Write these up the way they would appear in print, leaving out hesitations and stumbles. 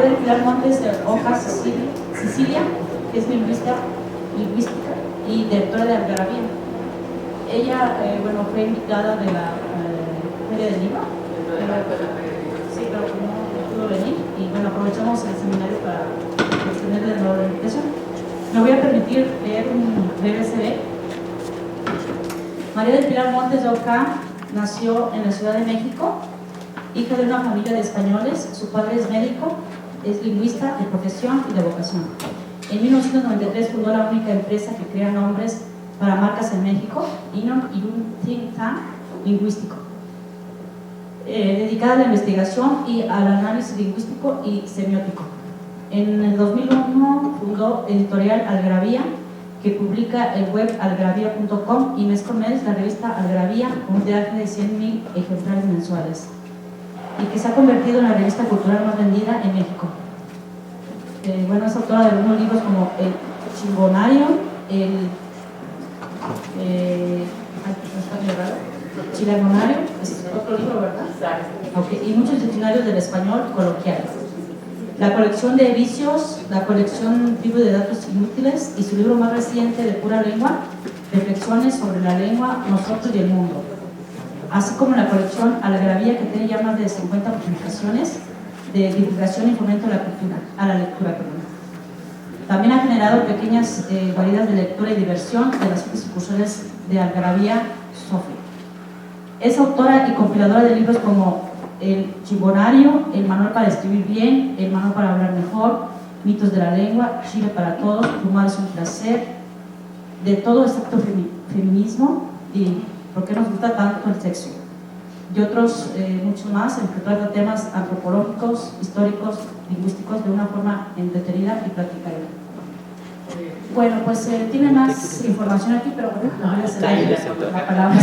del Pilar Montes de Oca, Sicilia, que es lingüística y directora de Algarabía. Ella, bueno, fue invitada de la Feria del Libro, sí, pero no pudo venir, y bueno, aprovechamos el seminario para extenderle de nuevo la invitación. Me voy a permitir leer un breve CV. María del Pilar Montes de Oca nació en la Ciudad de México, hija de una familia de españoles. Su padre es médico, es lingüista de profesión y de vocación. En 1993 fundó la única empresa que crea nombres para marcas en México, INOM, y un think tank lingüístico dedicada a la investigación y al análisis lingüístico y semiótico. En el 2001 fundó Editorial Algarabía, que publica el web algarabía.com, y mes con mes la revista Algarabía, con un tiraje de 100,000 ejemplares mensuales, y que se ha convertido en la revista cultural más vendida en México. Bueno, es autora de algunos libros como El Chingonario, Chilagonario, es otro libro, ¿verdad? Okay. Y muchos diccionarios del español coloquial. La colección de vicios, la colección Tribu de datos inútiles, y su libro más reciente de pura lengua, Reflexiones sobre la lengua, nosotros y el mundo. Así como la colección Algarabía, que tiene ya más de 50 publicaciones de divulgación y fomento a la lectura. También ha generado pequeñas guaridas de lectura y diversión de las sucursales de Algarabía Sofía. Es autora y compiladora de libros como El Chingonario, El Manual para Escribir Bien, El Manual para Hablar Mejor, Mitos de la Lengua, Chile para Todos, Fumar es un placer, De todo excepto feminismo y Por qué nos gusta tanto el sexo, y otros muchos más, en que trata temas antropológicos, históricos, lingüísticos de una forma entretenida y práctica. Bueno, pues tiene más información aquí, pero bueno, no voy a ceder la palabra.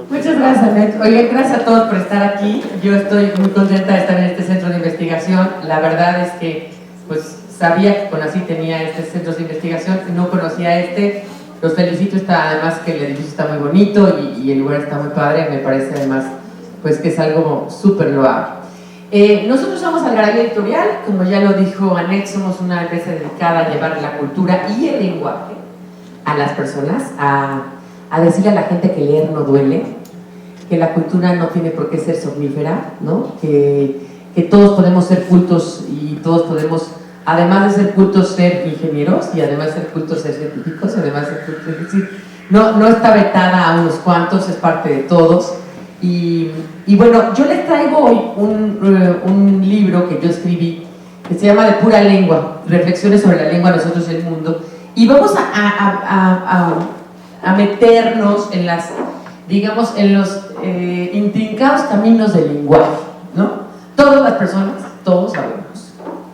Muchas gracias, Annette. Oye, gracias a todos por estar aquí. Yo estoy muy contenta de estar en este centro de investigación. La verdad es que pues sabía que CONACYT tenía este centro de investigación, no conocía este. Los felicito, además que el edificio está muy bonito y el lugar está muy padre. Me parece además pues que es algo súper loable. Nosotros somos Algarabía Editorial, como ya lo dijo Annette, somos una empresa dedicada a llevar la cultura y el lenguaje a las personas, a decirle a la gente que leer no duele, que la cultura no tiene por qué ser somnífera, ¿no? Que todos podemos ser cultos y todos podemos, además de ser cultos, ser ingenieros, y además de ser cultos, ser científicos, además de ser cultos, es decir, no está vetada a unos cuantos, es parte de todos. Y bueno, yo les traigo hoy un libro que yo escribí que se llama De pura lengua, Reflexiones sobre la lengua, nosotros y el mundo, y vamos a meternos en las, digamos, en los intrincados caminos del lenguaje, ¿no? Todas las personas, todos sabemos,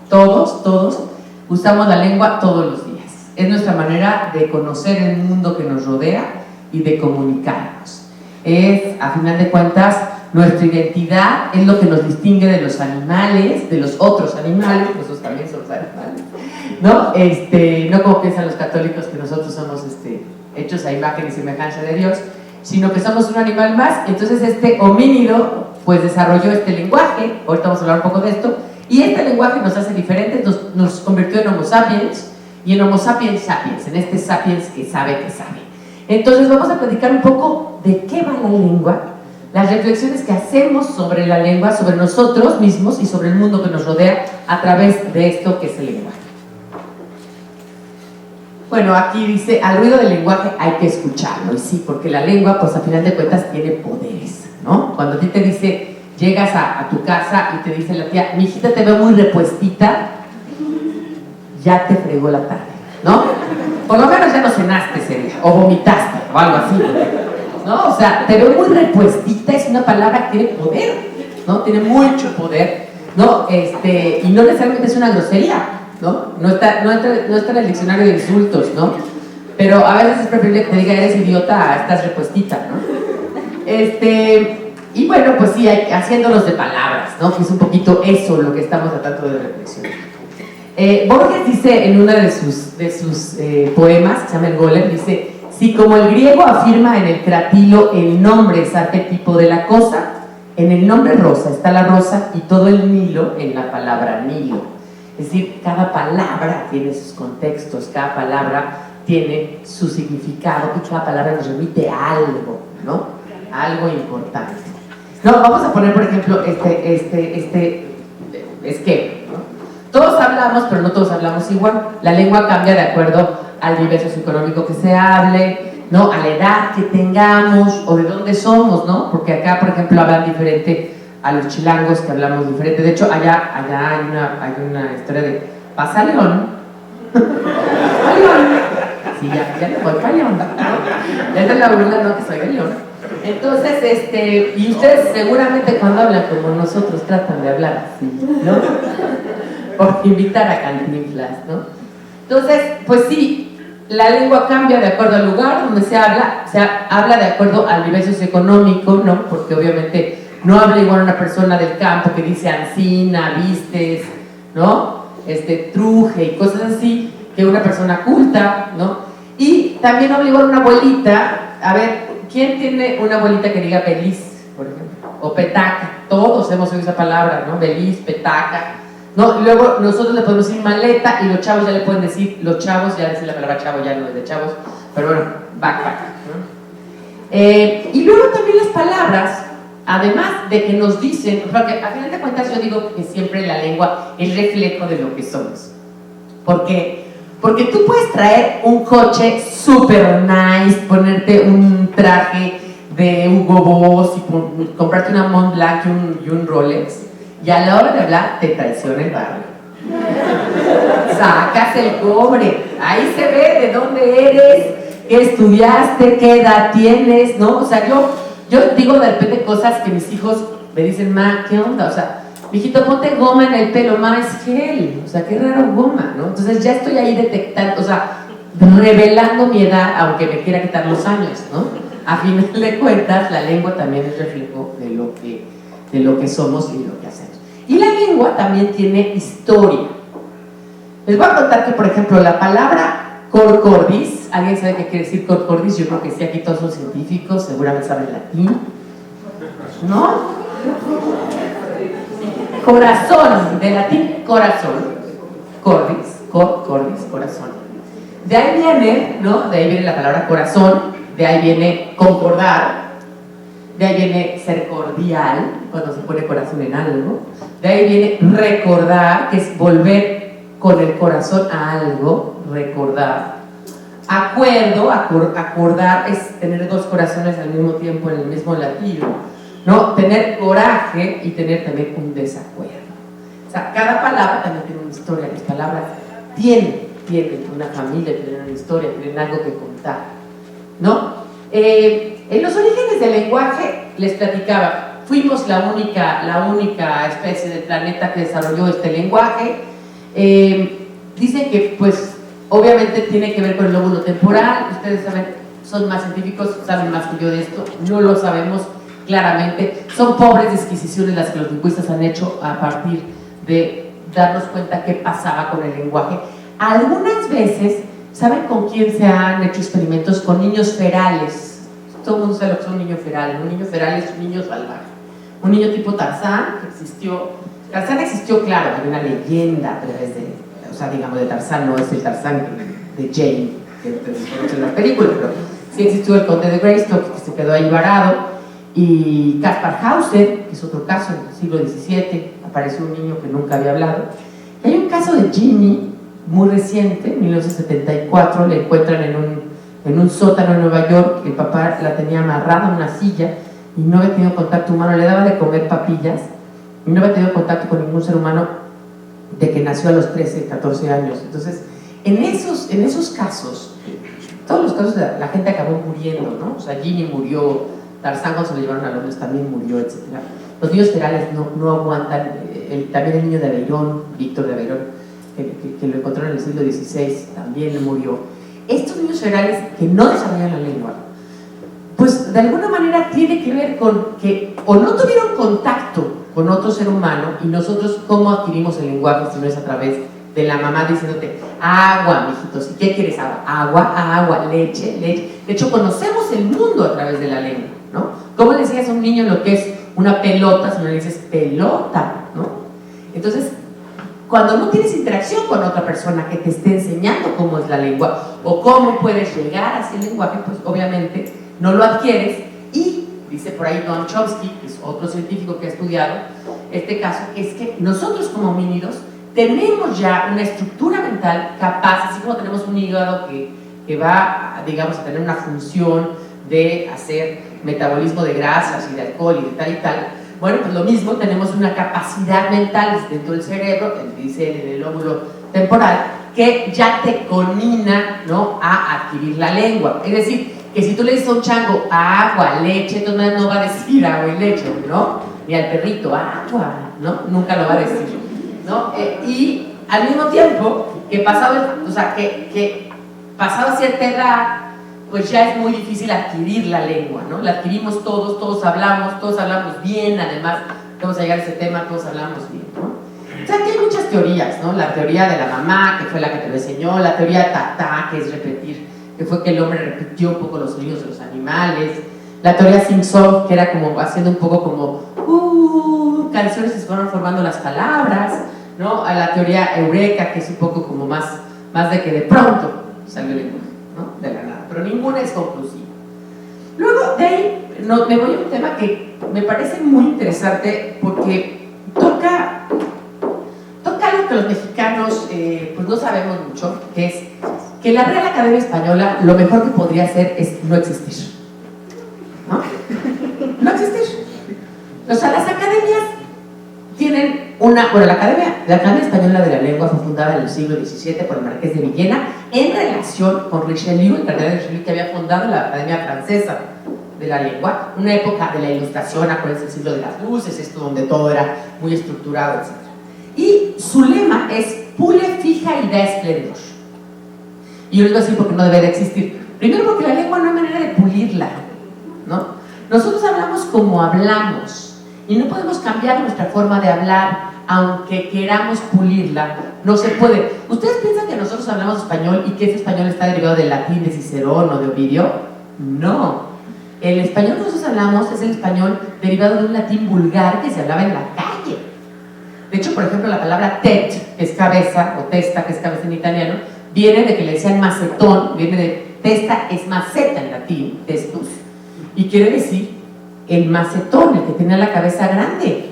todos usamos la lengua todos los días, es nuestra manera de conocer el mundo que nos rodea y de comunicarnos. Es, a final de cuentas, nuestra identidad, es lo que nos distingue de los animales, de los otros animales, nosotros también somos animales, ¿no? No como piensan los católicos que nosotros somos hechos a imagen y semejanza de Dios, sino que somos un animal más. Entonces este homínido pues desarrolló este lenguaje, ahorita vamos a hablar un poco de esto, y este lenguaje nos hace diferentes, nos convirtió en Homo sapiens, y en Homo sapiens sapiens, en este sapiens que sabe que sabe. Entonces vamos a platicar un poco de qué va la lengua, las reflexiones que hacemos sobre la lengua, sobre nosotros mismos y sobre el mundo que nos rodea a través de esto que es el lenguaje. Bueno, aquí dice, al ruido del lenguaje hay que escucharlo, y sí, porque la lengua, pues a final de cuentas tiene poderes, ¿no? Cuando a ti te dice, llegas a tu casa y te dice la tía, mi hijita te veo muy repuestita, ya te fregó la tarde, ¿no? Por lo menos ya no cenaste ese día, o vomitaste, o algo así, ¿no? O sea, te veo muy repuestita, es una palabra que tiene poder, ¿no? Tiene mucho poder, ¿no? Y no necesariamente es una grosería, no está en el diccionario de insultos, ¿no? Pero a veces es preferible que te diga eres idiota, estás repuestita, ¿no? Y bueno, pues sí, haciéndonos de palabras, ¿no? Que es un poquito eso lo que estamos tratando de reflexionar. Borges dice en uno de sus poemas, se llama El Golem, dice: si como el griego afirma en el cratilo el nombre es arquetipo de la cosa, en el nombre rosa está la rosa y todo el Nilo en la palabra Nilo. Es decir, cada palabra tiene sus contextos, cada palabra tiene su significado y cada palabra nos remite a algo, ¿no? Algo importante. No, vamos a poner, por ejemplo, este esquema, ¿no? Todos hablamos, pero no todos hablamos igual. La lengua cambia de acuerdo al nivel socioeconómico que se hable, ¿no? A la edad que tengamos o de dónde somos, ¿no? Porque acá, por ejemplo, hablan diferente a los chilangos, que hablamos diferente. De hecho, allá hay una historia de pasa León. León. Sí, ya me voy para León, ¿no? Ya es la burla, ¿no? Que soy de León. Entonces, y ustedes seguramente cuando hablan como nosotros tratan de hablar así, ¿no? Por invitar a Cantinflas, ¿no? Entonces, pues sí, la lengua cambia de acuerdo al lugar donde se habla de acuerdo al nivel socioeconómico, ¿no? Porque obviamente no habla igual una persona del campo que dice ancina, vistes, ¿no? Truje y cosas así, que una persona culta, ¿no? Y también habla igual una abuelita. A ver, ¿quién tiene una abuelita que diga feliz, por ejemplo? O petaca, todos hemos oído esa palabra, ¿no? Feliz, petaca, ¿no? Luego nosotros le podemos decir maleta y los chavos ya le pueden decir, los chavos, ya decir la palabra chavo ya no es de chavos, pero bueno, backpack, ¿no? Y luego también las palabras, además de que nos dicen, porque a final de cuentas yo digo que siempre la lengua es reflejo de lo que somos. Porque tú puedes traer un coche super nice, ponerte un traje de Hugo Boss y comprarte una Mont Blanc y un Rolex, y a la hora de hablar te traiciona el barrio. Sacas el cobre, ahí se ve de dónde eres, qué estudiaste, qué edad tienes, ¿no? O sea, yo digo de repente cosas que mis hijos me dicen, ma, ¿qué onda? O sea, mijito, ponte goma en el pelo, ma, es gel, o sea, qué raro goma, ¿no? Entonces ya estoy ahí detectando, o sea, revelando mi edad, aunque me quiera quitar los años, ¿no? A final de cuentas, la lengua también es reflejo de lo que somos y lo que hacemos. Y la lengua también tiene historia. Les voy a contar que, por ejemplo, la palabra cor cordis, ¿alguien sabe qué quiere decir cor cordis? Yo creo que sí, aquí todos son científicos, seguramente saben latín, ¿no? Corazón, de latín corazón, cordis, cordis, corazón. De ahí viene, ¿no? De ahí viene la palabra corazón, de ahí viene concordar, de ahí viene ser cordial, cuando se pone corazón en algo, de ahí viene recordar, que es volver con el corazón a algo, recordar. Acuerdo, acordar es tener dos corazones al mismo tiempo en el mismo latido, ¿no? Tener coraje y tener también un desacuerdo. O sea, cada palabra también tiene una historia. Las palabras tienen una familia, tienen una historia, tienen algo que contar, ¿no? En los orígenes del lenguaje, les platicaba, fuimos la única especie del planeta que desarrolló este lenguaje. Dicen que, pues, obviamente tiene que ver con el lóbulo temporal. Ustedes saben, son más científicos, saben más que yo de esto, no lo sabemos claramente. Son pobres disquisiciones las que los lingüistas han hecho a partir de darnos cuenta qué pasaba con el lenguaje. Algunas veces, ¿saben con quién se han hecho experimentos? Con niños ferales. Todo el mundo sabe lo que es un niño feral. Un niño feral es un niño salvaje. Un niño tipo Tarzán, que existió. Tarzán existió, claro, hay una leyenda a través de, o sea, digamos, de Tarzán, no es el Tarzán de Jane, que ustedes conocen la película, pero sí existió el conde de Greystoke, que se quedó ahí varado. Y Caspar Hauser, que es otro caso en el siglo XVII, apareció un niño que nunca había hablado. Y hay un caso de Ginny, muy reciente, en 1974, le encuentran en un sótano en Nueva York. El papá la tenía amarrada a una silla y no había tenido contacto humano, le daba de comer papillas y no había tenido contacto con ningún ser humano de que nació a los 13, 14 años. Entonces, en esos casos, todos los casos la gente acabó muriendo, ¿no? O sea, Ginny murió, Tarzán cuando se lo llevaron a Londres también murió, etc. Los niños ferales no aguantan. También el niño de Aveirón, Víctor de Aveirón, que lo encontraron en el siglo XVI, también murió. Estos niños ferales que no desarrollan la lengua, pues de alguna manera tiene que ver con que o no tuvieron contacto con otro ser humano, y nosotros cómo adquirimos el lenguaje si no es a través de la mamá diciéndote agua, mijitos, ¿y qué quieres? Agua, leche. De hecho, conocemos el mundo a través de la lengua, ¿no? ¿Cómo le enseñas a un niño lo que es una pelota si no le dices pelota, ¿no? Entonces, cuando no tienes interacción con otra persona que te esté enseñando cómo es la lengua o cómo puedes llegar a ese lenguaje, pues obviamente no lo adquieres. Y dice por ahí Noam Chomsky, que es otro científico que ha estudiado este caso, es que nosotros como homínidos tenemos ya una estructura mental capaz, así como tenemos un hígado que va, digamos, a tener una función de hacer metabolismo de grasas y de alcohol y de tal y tal. Bueno, pues lo mismo, tenemos una capacidad mental dentro del cerebro, dice en el lóbulo temporal, que ya te conmina, ¿no?, a adquirir la lengua. Es decir, que si tú le dices a un chango agua, leche, entonces no va a decir agua y leche, ¿no? Ni al perrito agua, ¿no? Nunca lo va a decir, ¿no? Y al mismo tiempo que pasado cierta edad, pues ya es muy difícil adquirir la lengua, ¿no? La adquirimos todos hablamos bien, además, vamos a llegar a ese tema, todos hablamos bien, ¿no? O sea, que hay muchas teorías, ¿no? La teoría de la mamá, que fue la que te lo enseñó, la teoría Tata, que es repetir, que fue que el hombre repitió un poco los sonidos de los animales, la teoría Sing-Song, que era como haciendo un poco como canciones que se fueron formando las palabras, ¿no? A la teoría Eureka, que es un poco como más de que de pronto salió el lenguaje, ¿no? De la nada, pero ninguna es conclusiva. Luego de ahí me voy a un tema que me parece muy interesante porque toca algo que los mexicanos pues no sabemos mucho, que es que la Real Academia Española lo mejor que podría hacer es no existir, ¿no? No existir. O sea, las academias tienen la Academia Española de la Lengua fue fundada en el siglo XVII por el Marqués de Villena en relación con Richelieu, el cardenal de Richelieu, que había fundado la Academia Francesa de la Lengua, una época de la Ilustración, acuérdense, el siglo de las luces, esto donde todo era muy estructurado, etc. Y su lema es pule, fija y da esplendor. Y yo les voy a decir por qué no debe de existir. Primero, porque la lengua no hay manera de pulirla, ¿no? Nosotros hablamos como hablamos y no podemos cambiar nuestra forma de hablar, aunque queramos pulirla, no se puede. ¿Ustedes piensan que nosotros hablamos español y que ese español está derivado del latín de Cicerón o de Ovidio? No. El español que nosotros hablamos es el español derivado de un latín vulgar que se hablaba en la calle. De hecho, por ejemplo, la palabra tet, que es cabeza, o testa, que es cabeza en italiano, viene de que le decían macetón, viene de testa, es maceta en latín, testus, y quiere decir el macetón, el que tenía la cabeza grande,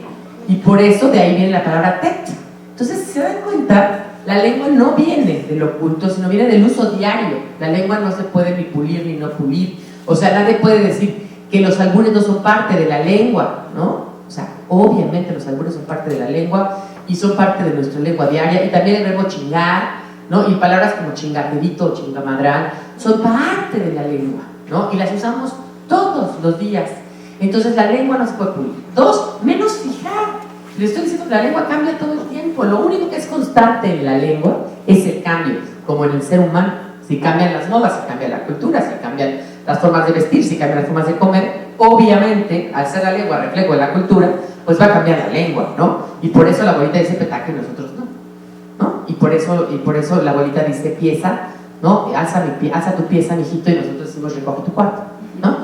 y por eso de ahí viene la palabra tet. Entonces, si se dan cuenta, la lengua no viene del oculto, sino viene del uso diario. La lengua no se puede ni pulir ni no pulir. O sea, nadie puede decir que los albures no son parte de la lengua, ¿no? O sea, obviamente los albures son parte de la lengua y son parte de nuestra lengua diaria, y también el verbo chingar, ¿no? Y palabras como chingaderito o chingamadral son parte de la lengua, ¿no? Y las usamos todos los días. Entonces la lengua no se puede pulir. Dos, menos fijar. Les estoy diciendo que la lengua cambia todo el tiempo. Lo único que es constante en la lengua es el cambio, como en el ser humano. Si cambian las modas, si cambia la cultura, si cambian las formas de vestir, si cambian las formas de comer, obviamente, al ser la lengua reflejo de la cultura, pues va a cambiar la lengua, ¿no? Y por eso la abuelita dice petaca y nosotros no. Y por eso la abuelita dice pieza, ¿no? Alza tu pieza, mijito, y nosotros decimos recoge tu cuarto, ¿no?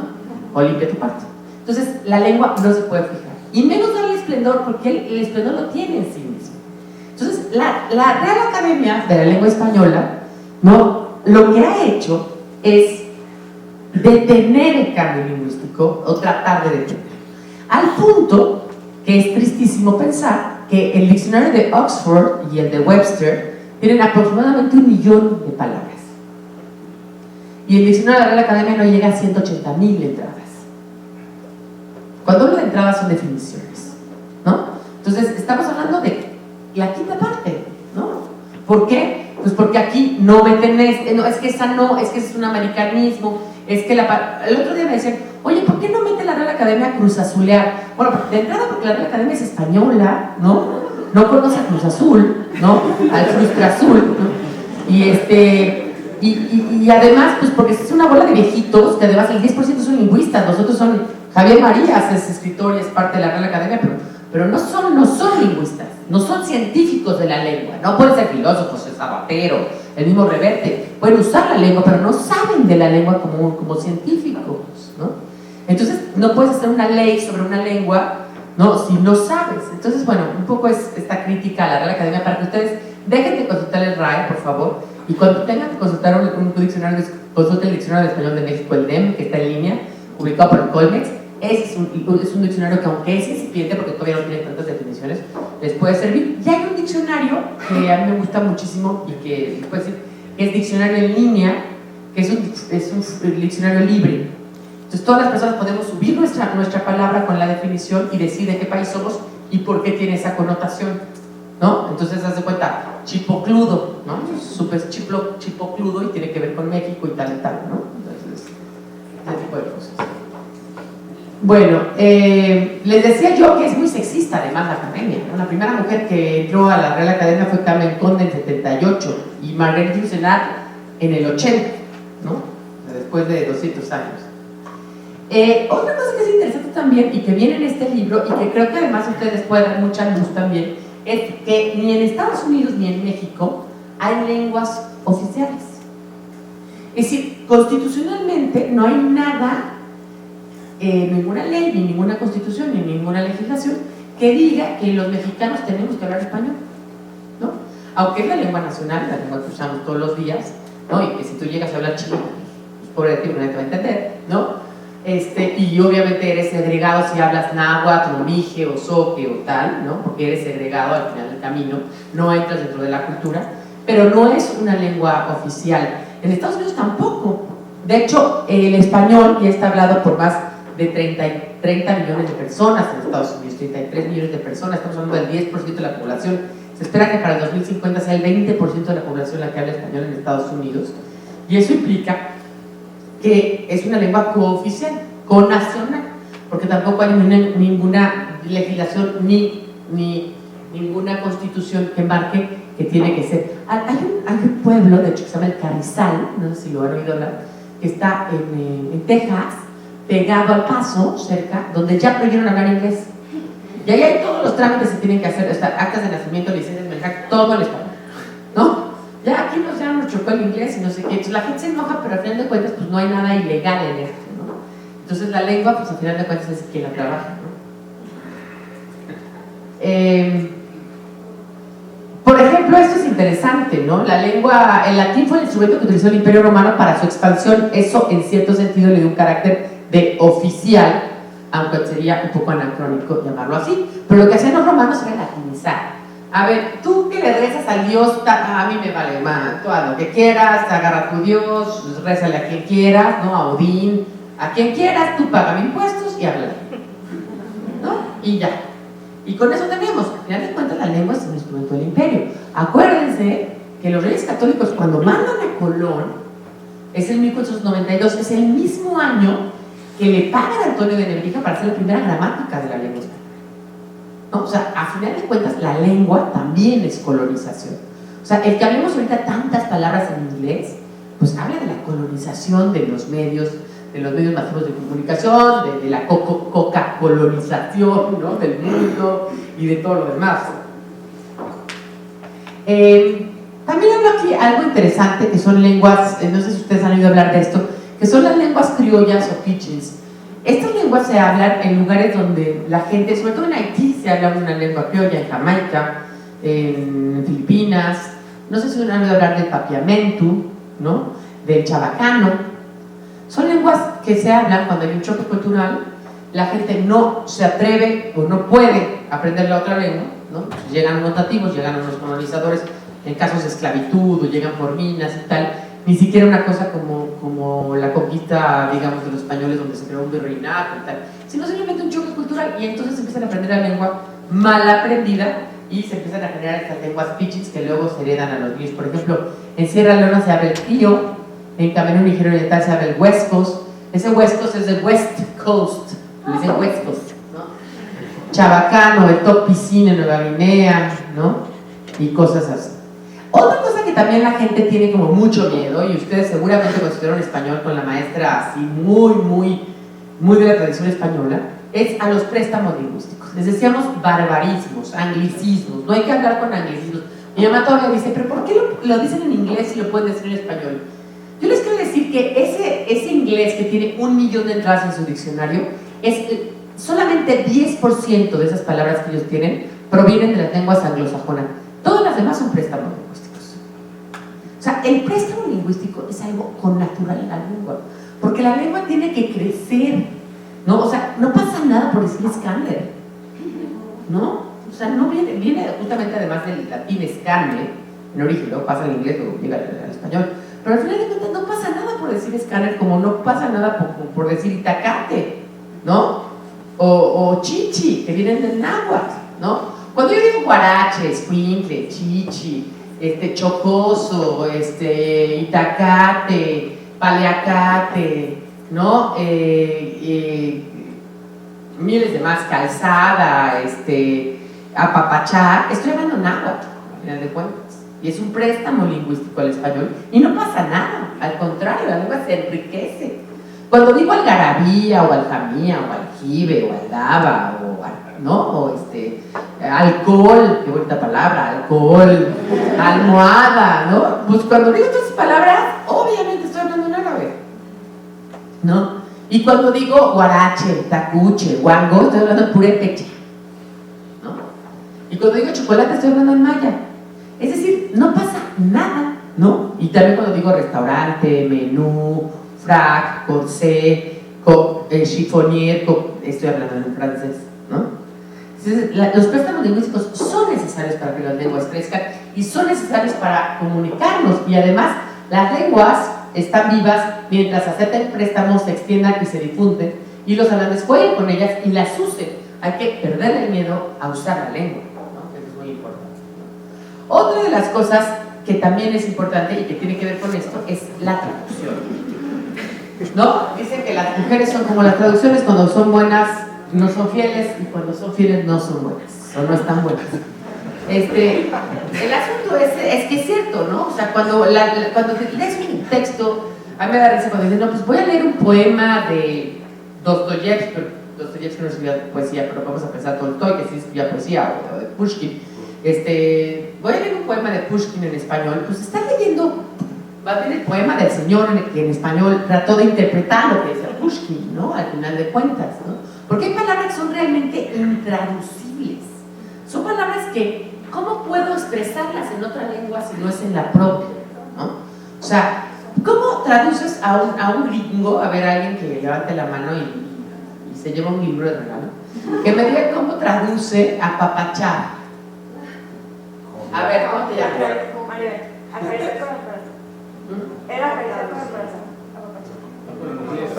O limpia tu cuarto. Entonces, la lengua no se puede fijar. Y menos darle esplendor, porque el esplendor lo tiene en sí mismo. Entonces, la Real Academia de la Lengua Española, ¿no?, lo que ha hecho es detener el cambio lingüístico, o tratar de detener. Al punto que es tristísimo pensar que el diccionario de Oxford y el de Webster tienen aproximadamente 1 millón de palabras. Y el diccionario de la Real Academia no llega a 180,000 entradas. Cuando hablo de entradas son definiciones, ¿no? Entonces, estamos hablando de la quinta parte, ¿no? ¿Por qué? Pues porque aquí no meten no, es que esa no, es que ese es un americanismo, es que el otro día me decían, oye, ¿por qué no mete la Real Academia a Cruz Azulear? Bueno, de entrada porque la Real Academia es española, ¿no? No conoce a Cruz Azul, ¿no? Al Frustra Azul, ¿no? Y además, pues porque es una bola de viejitos, que además el 10% son lingüistas, nosotros son... Javier Marías es escritor y es parte de la Real Academia, pero no son lingüistas, no son científicos de la lengua, no pueden ser filósofos, el Zapatero, el mismo Reverte, pueden usar la lengua, pero no saben de la lengua como científicos, ¿no? Entonces, no puedes hacer una ley sobre una lengua, ¿no?, si no sabes. Entonces, bueno, un poco es esta crítica a la Real Academia para que ustedes dejen de consultar el RAE, por favor, y cuando tengan que consultar un diccionario, consulten el Diccionario de Español de México, el DEM, que está en línea, publicado por el Colmex. Ese es un diccionario que, aunque es incipiente, porque todavía no tiene tantas definiciones, les puede servir. Y hay un diccionario que a mí me gusta muchísimo y que les puedo decir que es diccionario en línea, que es un diccionario libre. Entonces todas las personas podemos subir nuestra palabra con la definición y decir de qué país somos y por qué tiene esa connotación, ¿no? Entonces haz de cuenta, chipocludo, ¿no? Súper chipocludo y tiene que ver con México y tal, ¿no? Entonces, ese tipo de cosas. Bueno, les decía yo que es muy sexista además la academia, ¿no? La primera mujer que entró a la Real Academia fue Carmen Conde en 78 y Marguerite Yourcenar en el 80, ¿no? Después de 200 años. Otra cosa que es interesante también y que viene en este libro y que creo que además ustedes pueden dar mucha luz también es que ni en Estados Unidos ni en México hay lenguas oficiales. Es decir, constitucionalmente no hay nada, ninguna ley, ni ninguna constitución, ni ninguna legislación que diga que los mexicanos tenemos que hablar español, ¿no? Aunque es la lengua nacional, la lengua que usamos todos los días, ¿no? Y que si tú llegas a hablar chino, pues pobre de ti, nadie te va a entender, ¿no? Y obviamente eres segregado si hablas náhuatl, o mije, o zoque o tal, ¿no? Porque eres segregado al final del camino, no entras dentro de la cultura, pero no es una lengua oficial. En Estados Unidos tampoco. De hecho, el español ya está hablado por más de 30 millones de personas en Estados Unidos, 33 millones de personas, estamos hablando del 10% de la población. Se espera que para el 2050 sea el 20% de la población la que habla español en Estados Unidos, y eso implica que es una lengua cooficial, conacional, porque tampoco hay ninguna legislación ni ninguna constitución que marque que tiene que ser. Hay un pueblo, de hecho, que se llama el Carrizal, no sé si lo han oído hablar, que está en Texas, pegado al Paso, cerca, donde ya prohibieron hablar inglés. Y ahí hay todos los trámites que tienen que hacer, o sea, actas de nacimiento, licencias, mensajes, todo en español, ¿no? Ya aquí nos chocó el inglés y no sé qué. Entonces la gente se enoja, pero al final de cuentas pues no hay nada ilegal en esto, ¿no? Entonces la lengua pues al final de cuentas es quien la trabaja, ¿no? Por ejemplo, esto es interesante, ¿no? La lengua, el latín fue el instrumento que utilizó el Imperio Romano para su expansión. Eso en cierto sentido le dio un carácter de oficial, aunque sería un poco anacrónico llamarlo así, pero lo que hacían los romanos era latinizar. A ver, tú que le rezas al Dios, a mí me vale más, tú haz lo que quieras, agarra a tu Dios, rézale a quien quieras, ¿no? A Odín, a quien quieras, tú paga impuestos y háblale, ¿no? Y ya. Y con eso tenemos, al final de cuentas la lengua es un instrumento del imperio. Acuérdense que los reyes católicos cuando mandan a Colón, es el 1492, es el mismo año que le pagan a Antonio de Nebrija para hacer la primera gramática de la lengua española, ¿no? O sea, a final de cuentas la lengua también es colonización. O sea, el que hablemos ahorita tantas palabras en inglés, pues habla de la colonización de los medios masivos de comunicación, de la coca-colonización, ¿no? Del mundo y de todo lo demás. También hablo aquí algo interesante que son lenguas, no sé si ustedes han oído hablar de esto, que son las lenguas criollas o pidgins. Estas lenguas se hablan en lugares donde la gente, sobre todo en Haití, se habla una lengua criolla, en Jamaica, en Filipinas. No sé si han oído hablar del papiamentu, ¿no? Del chabacano. Son lenguas que se hablan cuando hay un choque cultural, la gente no se atreve o no puede aprender la otra lengua, ¿no? Llegan unos nativos, llegan unos colonizadores en casos de esclavitud o llegan por minas y tal. Ni siquiera una cosa como la conquista, digamos, de los españoles donde se creó un virreinato y tal, sino simplemente un choque cultural, y entonces se empiezan a aprender la lengua mal aprendida y se empiezan a generar estas lenguas pidgins que luego se heredan a los niños. Por ejemplo, en Sierra Leona se habla el tío, en Camerún y Nigeria Oriental se habla el West Coast. Ese West Coast es el West Coast, le dicen West Coast, ¿no? Chabacano, el Top Piscina en Nueva Guinea, ¿no? Y cosas así. Otra cosa que también la gente tiene como mucho miedo, y ustedes seguramente cuando estudiaron español con la maestra así muy de la tradición española, es a los préstamos lingüísticos. Les decíamos barbarismos, anglicismos, no hay que hablar con anglicismos. Mi mamá todavía dice, pero ¿por qué lo dicen en inglés y lo pueden decir en español? Yo les quiero decir decir que ese inglés que tiene 1 millón de entradas en su diccionario, solamente 10% de esas palabras que ellos tienen provienen de las lenguas anglosajonas. Todas las demás son préstamos lingüísticos. O sea, el préstamo lingüístico es algo connatural en la lengua, porque la lengua tiene que crecer, ¿no? O sea, no pasa nada por decir escáner, ¿no? O sea, no viene justamente además del latín escáner, en origen, luego pasa al inglés, luego llega al español. Pero al final de cuentas no pasa nada por decir escáner, como no pasa nada por decir itacate, ¿no? O chichi, que vienen del náhuatl, ¿no? Cuando yo digo guarache, escuincle, chichi, chocoso, itacate, paliacate, ¿no? Miles de más, calzada, apapachar, estoy hablando náhuatl, al final de cuentas. Y es un préstamo lingüístico al español y no pasa nada, al contrario, la lengua se enriquece. Cuando digo algarabía o aljamía o aljibe o aldaba ¿no? Alcohol, qué bonita palabra, alcohol, almohada, ¿no? Pues cuando digo todas esas palabras, obviamente estoy hablando en árabe, ¿no? Y cuando digo guarache, tacuche, guango, estoy hablando en purépecha, ¿no? Y cuando digo chocolate, estoy hablando en maya. Es decir, no pasa nada, ¿no? Y también cuando digo restaurante, menú, frac, corsé, chiffonier, estoy hablando en francés, ¿no? Entonces, los préstamos lingüísticos son necesarios para que las lenguas crezcan y son necesarios para comunicarnos, y además las lenguas están vivas mientras acepten préstamos, se extiendan y se difunden, y los hablantes jueguen con ellas y las usen. Hay que perder el miedo a usar la lengua, ¿no? Eso es muy importante, ¿no? Otra de las cosas que también es importante y que tiene que ver con esto es la traducción, ¿no? Dicen que las mujeres son como las traducciones: cuando son buenas no son fieles, y cuando son fieles no son buenas o no están buenas. El asunto es que es cierto, ¿no? O sea, cuando lees un texto, a mí me da risa cuando dicen, no, pues voy a leer un poema de Dostoyevsky, pero Dostoyevsky no escribía poesía, pero vamos a pensar Tolstoy, que sí escribía poesía, o de Pushkin. Voy a leer un poema de Pushkin en español, pues está leyendo más bien el poema del señor que en español trató de interpretar lo que decía Pushkin, ¿no? Al final de cuentas, ¿no? Porque hay palabras que son realmente intraducibles. Son palabras que, ¿cómo puedo expresarlas en otra lengua si no es en la propia, ¿no? O sea, ¿cómo traduces a un gringo? A ver, alguien que levante la mano y se lleva un libro de regalo, que me diga cómo traduce a papachar. A ver, ¿cómo te llamas? Acariciar con el corazón. Era acariciar con el corazón.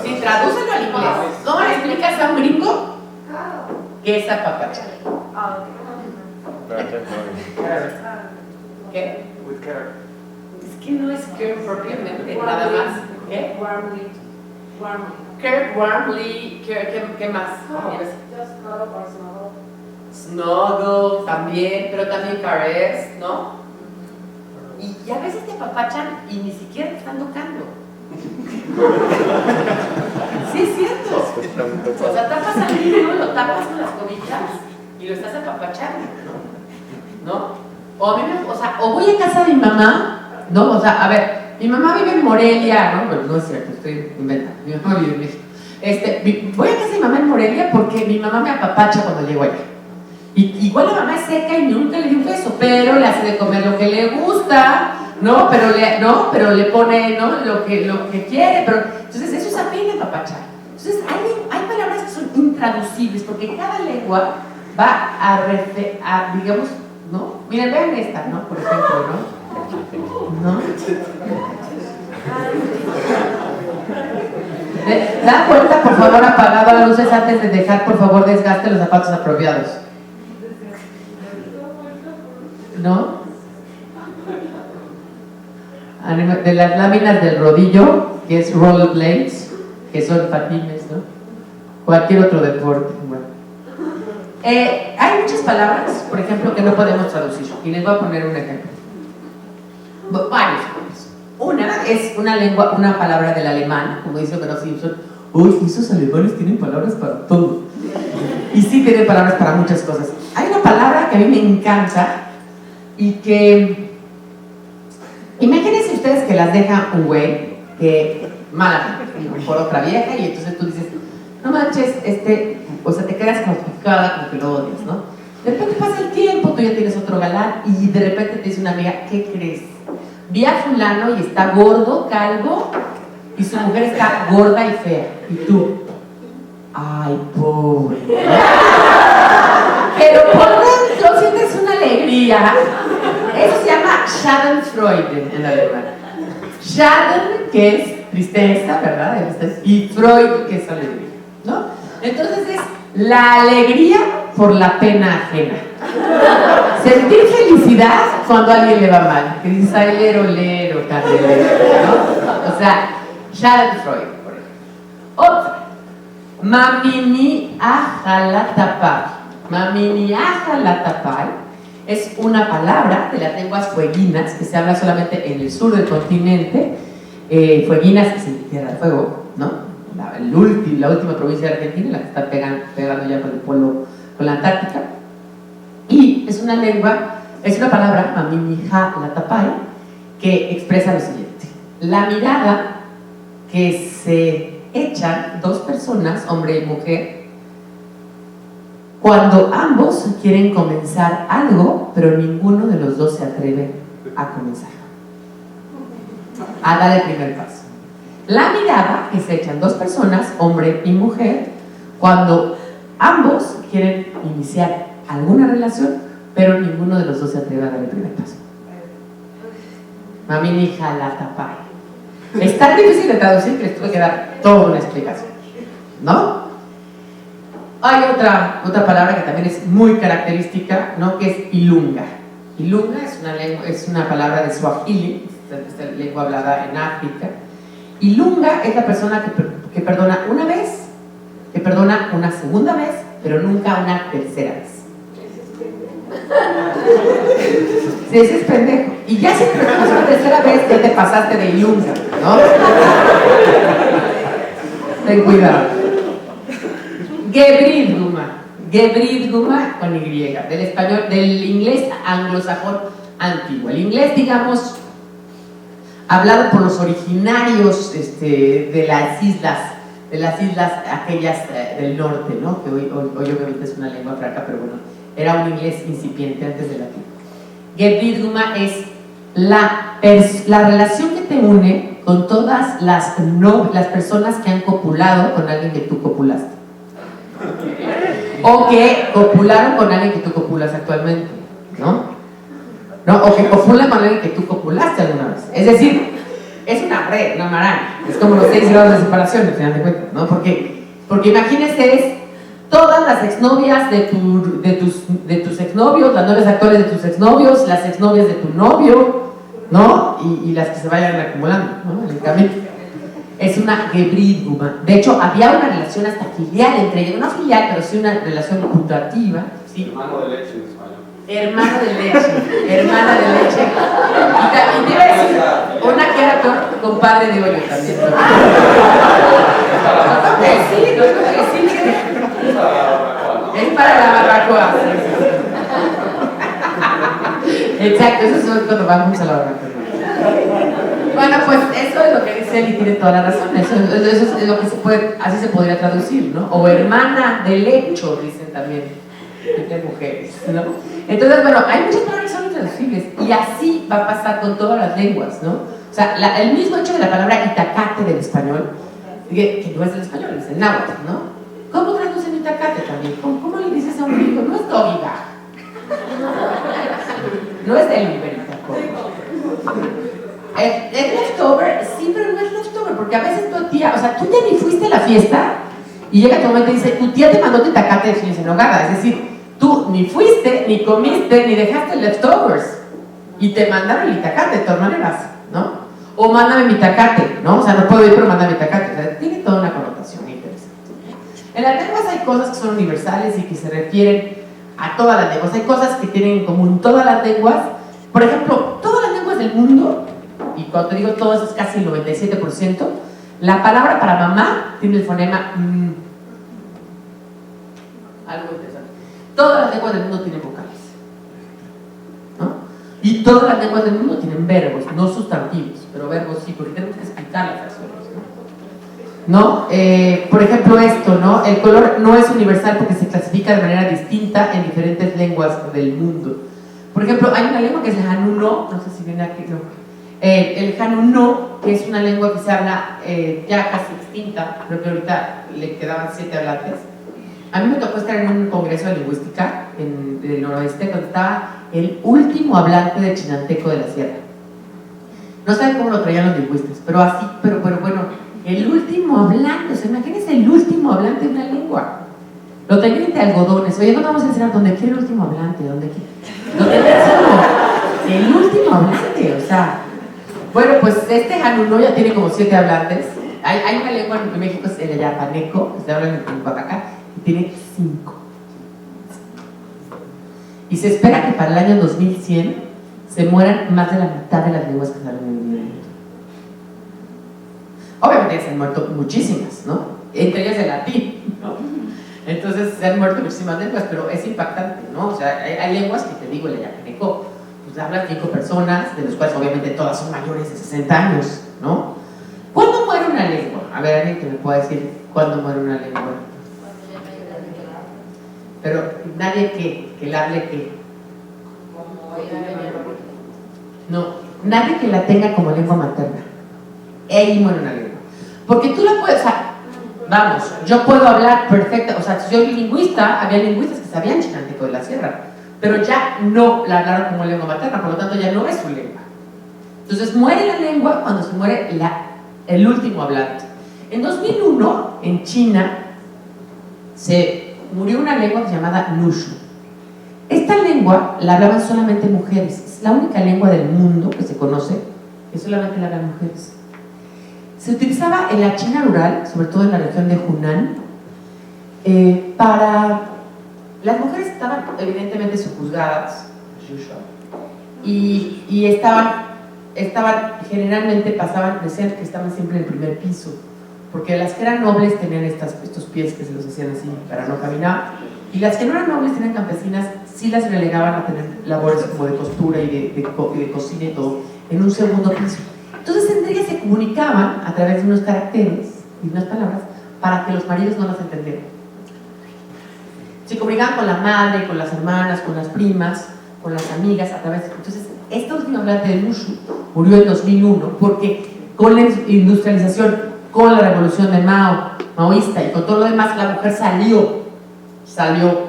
Sí, tradúcelo al inglés. ¿Cómo le explicas a un gringo qué es apapachar? ¿Qué? With care. Es que no es care propiamente, nada más. ¿Qué? Warmly. Care, warmly, ¿qué más? Just cuddle or snuggle. Snuggle también, pero también caress, ¿no? Y a veces te apapachan y ni siquiera te están tocando. Sí, es cierto. O sea, tapas al niño, lo tapas con las cobijas y lo estás apapachando, ¿no? O voy a casa de mi mamá, ¿no? O sea, a ver, mi mamá vive en Morelia, ¿no? Pero no es cierto, estoy inventando. Mi mamá vive en México. Voy a casa de mi mamá en Morelia porque mi mamá me apapacha cuando llego allá. Igual la mamá es seca y nunca le di un beso, pero le hace de comer lo que le gusta, ¿no? Pero le pone, ¿no? lo que quiere, pero entonces eso es apenas apapachar. Entonces hay palabras que son intraducibles porque cada lengua va a digamos, ¿no? Miren, vean esta, ¿no? Por ejemplo, ¿no? Da cuenta, por favor, apagado las luces antes de dejar, por favor, desgaste los zapatos apropiados. ¿No? De las láminas del rodillo, que es rollerblades, que son patines, ¿no? Cualquier otro deporte. Bueno. Hay muchas palabras, por ejemplo, que no podemos traducir, y les voy a poner un ejemplo. Varios ejemplos. Una es una palabra del alemán, como dice Homero Simpson. Uy, esos alemanes tienen palabras para todo. Y sí tienen palabras para muchas cosas. Hay una palabra que a mí me encanta y que, imagínense ustedes que las deja un güey que malamente, por otra vieja, y entonces tú dices, no manches, o sea, te quedas como picada, como que lo odias, ¿no? De repente pasa el tiempo, tú ya tienes otro galán, y de repente te dice una amiga, ¿qué crees? Vi a fulano y está gordo, calvo, y su mujer está gorda y fea, y tú, ay, pobre. Pero por dentro sientes una alegría. Eso se llama Schadenfreude en alemán. Schaden, que es tristeza, ¿verdad? Y Freud, que es alegría, ¿no? Entonces es la alegría por la pena ajena. Sentir felicidad cuando a alguien le va mal. Que dices, ay, lero, lero, cardelero, ¿no? O sea, Schadenfreude, por ejemplo. Otra. Mamini ajalatapay. Mamini ajalatapay es una palabra de las lenguas fueguinas que se habla solamente en el sur del continente. Fueguinas, que es Tierra del Fuego, ¿no? La última provincia de Argentina, la que está pegando ya con el polo, con la Antártica. Y es una lengua, es una palabra, mamini ajalatapay, que expresa lo siguiente: la mirada que se echan dos personas, hombre y mujer, cuando ambos quieren comenzar algo, pero ninguno de los dos se atreve a comenzar, a dar el primer paso. La mirada que se echan dos personas, hombre y mujer, cuando ambos quieren iniciar alguna relación, pero ninguno de los dos se atreve a dar el primer paso. Mamini ajalatapay. Es tan difícil de traducir que les tuve que dar toda una explicación, ¿no? Hay otra palabra que también es muy característica, ¿no? Que es ilunga. Ilunga es una palabra de Swahili, esta lengua hablada en África. Ilunga es la persona que perdona una vez, que perdona una segunda vez, pero nunca una tercera vez. Sí, ese es pendejo. Y ya si te perdonas una tercera vez, ya te pasaste de ilunga, ¿no? Ten cuidado. Gebridguma con Y, del inglés anglosajón antiguo. El inglés, digamos, hablado por los originarios de las islas aquellas del norte, ¿no? Que hoy obviamente es una lengua franca, pero bueno, era un inglés incipiente antes del latín. Gebridguma es la relación que te une con todas las personas que han copulado con alguien que tú copulaste, o que copularon con alguien que tú copulas actualmente, ¿no? O que copulan con alguien que tú copulaste alguna vez. Es decir, es una red, una maraña. Es como los 6 grados de separación, al final de cuentas, ¿no? Porque imagínense, es todas las exnovias de tus exnovios, las novias actuales de tus exnovios, las exnovias de tu novio, ¿no? Y las que se vayan acumulando, ¿no? En el camino. Es una gebridguma. De hecho, había una relación hasta filial entre ellos, no filial, pero sí una relación putativa, ¿sí? Hermano de leche en español. Hermano de leche, hermana de leche. Y te iba a decir, una que era peor, compadre de hoyo también. Es para la barbacoa. Exacto, eso es cuando vamos a la barbacoa. Bueno, pues eso es lo que dice él y tiene toda la razón. Eso es lo que así se podría traducir, ¿no? O hermana de lecho, dicen también de mujeres, ¿no? Entonces, bueno, hay muchas palabras que son intraducibles y así va a pasar con todas las lenguas, ¿no? O sea, el mismo hecho de la palabra itacate del español, que no es del español, es del náhuatl, ¿no? ¿Cómo traducen itacate también? ¿Cómo le dices a un gringo? No es doggy bag, no es delivery tampoco. El leftover, sí, pero no es leftover, porque a veces tu tía, o sea, tú ya ni fuiste a la fiesta y llega tu mamá y te dice, tu tía te mandó tu itacate de chiles en nogada, es decir, tú ni fuiste, ni comiste, ni dejaste leftovers y te mandaron el itacate de todas maneras, ¿no? O mándame mi itacate, ¿no? O sea, no puedo ir, pero mándame mi itacate. O sea, tiene toda una connotación interesante. En las lenguas hay cosas que son universales y que se refieren a todas las lenguas. Hay cosas que tienen en común todas las lenguas. Por ejemplo, todas las lenguas del mundo, y cuando te digo todas es casi el 97%, la palabra para mamá tiene el fonema algo interesante. Todas las lenguas del mundo tienen vocales, ¿no? Y todas las lenguas del mundo tienen verbos, no sustantivos, pero verbos sí, porque tenemos que explicar las acciones, ¿no? ¿no? Por ejemplo esto, ¿no? El color no es universal porque se clasifica de manera distinta en diferentes lenguas del mundo. Por ejemplo, hay una lengua que es el Hanuno, no sé si viene aquí, no. El Hanuno, que es una lengua que se habla ya casi extinta, creo que ahorita le quedaban 7 hablantes. A mí me tocó estar en un congreso de lingüística en el noroeste, donde estaba el último hablante de chinanteco de la sierra. No saben cómo lo traían los lingüistas, pero así, pero bueno, el último hablante, o sea, imagínense el último hablante de una lengua. Lo traían entre algodones. Oye, no vamos a enseñar donde quiere el último hablante, donde quiere. El último hablante, o sea. Bueno, pues este Hanuno ya tiene como 7 hablantes. Hay una lengua en México, es el ayapaneco, que se habla en Oaxaca, y tiene 5. Y se espera que para el año 2100 se mueran más de la mitad de las lenguas que se hablan en el mundo. Obviamente se han muerto muchísimas, ¿no? Entre ellas el latín, ¿no? Entonces se han muerto muchísimas lenguas, pero es impactante, ¿no? O sea, hay lenguas que te digo, el ayapaneco, pues hablan 5 personas, de las cuales obviamente todas son mayores de 60 años, ¿no? ¿Cuándo muere una lengua? A ver, alguien que me pueda decir cuándo muere una lengua. Pero nadie que la hable que. No, nadie que la tenga como lengua materna. Ahí muere una lengua. Porque tú la puedes, o sea, vamos, yo puedo hablar perfecta, o sea, si yo soy lingüista, había lingüistas que sabían chinanteco de la sierra, pero ya no la hablaron como lengua materna, por lo tanto ya no es su lengua. Entonces muere la lengua cuando se muere el último hablante. En 2001, en China, se murió una lengua llamada Nushu. Esta lengua la hablaban solamente mujeres, es la única lengua del mundo que se conoce que solamente la hablan mujeres. Se utilizaba en la China rural, sobre todo en la región de Hunan, para... Las mujeres estaban evidentemente sojuzgadas y estaban generalmente decían que estaban siempre en el primer piso, porque las que eran nobles tenían estos pies que se los hacían así para no caminar, y las que no eran nobles, tenían campesinas, sí las relegaban a tener labores como de costura y de cocina y todo en un segundo piso. Entonces entre ellas se comunicaban a través de unos caracteres y unas palabras para que los maridos no las entendieran. Se comunicaban con la madre, con las hermanas, con las primas, con las amigas a través de... Entonces esta última hablante de Nushu murió en 2001 porque con la industrialización, con la revolución de maoísta y con todo lo demás, la mujer salió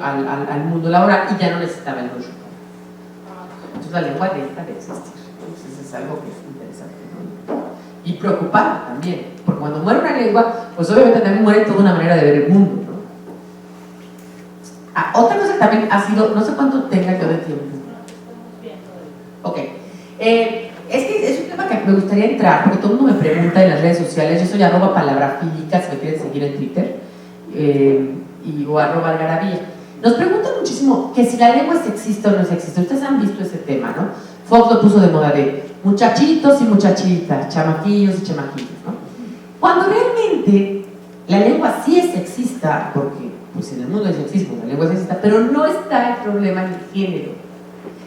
al mundo laboral y ya no necesitaba el Nushu. Entonces la lengua deja de existir. Entonces es algo que es interesante, ¿no? Y preocupante también, porque cuando muere una lengua, pues obviamente también muere toda una manera de ver el mundo, ¿no? Otra cosa que también ha sido, no sé cuánto tenga yo de tiempo. Ok. Es que es un tema que me gustaría entrar, porque todo el mundo me pregunta en las redes sociales. Yo soy @palabrafílica, si me quieren seguir en Twitter, o @algarabía. Nos preguntan muchísimo que si la lengua es sexista o no es sexista. Ustedes han visto ese tema, ¿no? Fox lo puso de moda de muchachitos y muchachitas, chamaquillos y chamaquitos, ¿no? Cuando realmente la lengua sí es sexista, porque pues en el mundo del sexismo la lengua es sexista, pero no está el problema en el género.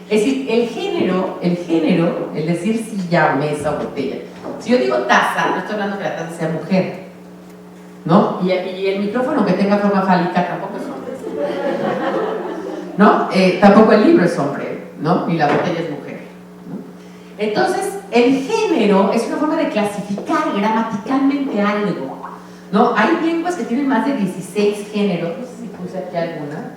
Es decir, el género, el decir silla, mesa o botella. Si yo digo taza, no estoy hablando que la taza sea mujer, ¿no? Y el micrófono que tenga forma fálica tampoco es hombre, ¿no? Tampoco el libro es hombre, ¿no? Y la botella es mujer, ¿no? Entonces, el género es una forma de clasificar gramaticalmente algo, ¿no? Hay lenguas que tienen más de 16 géneros, no sé si puse aquí alguna.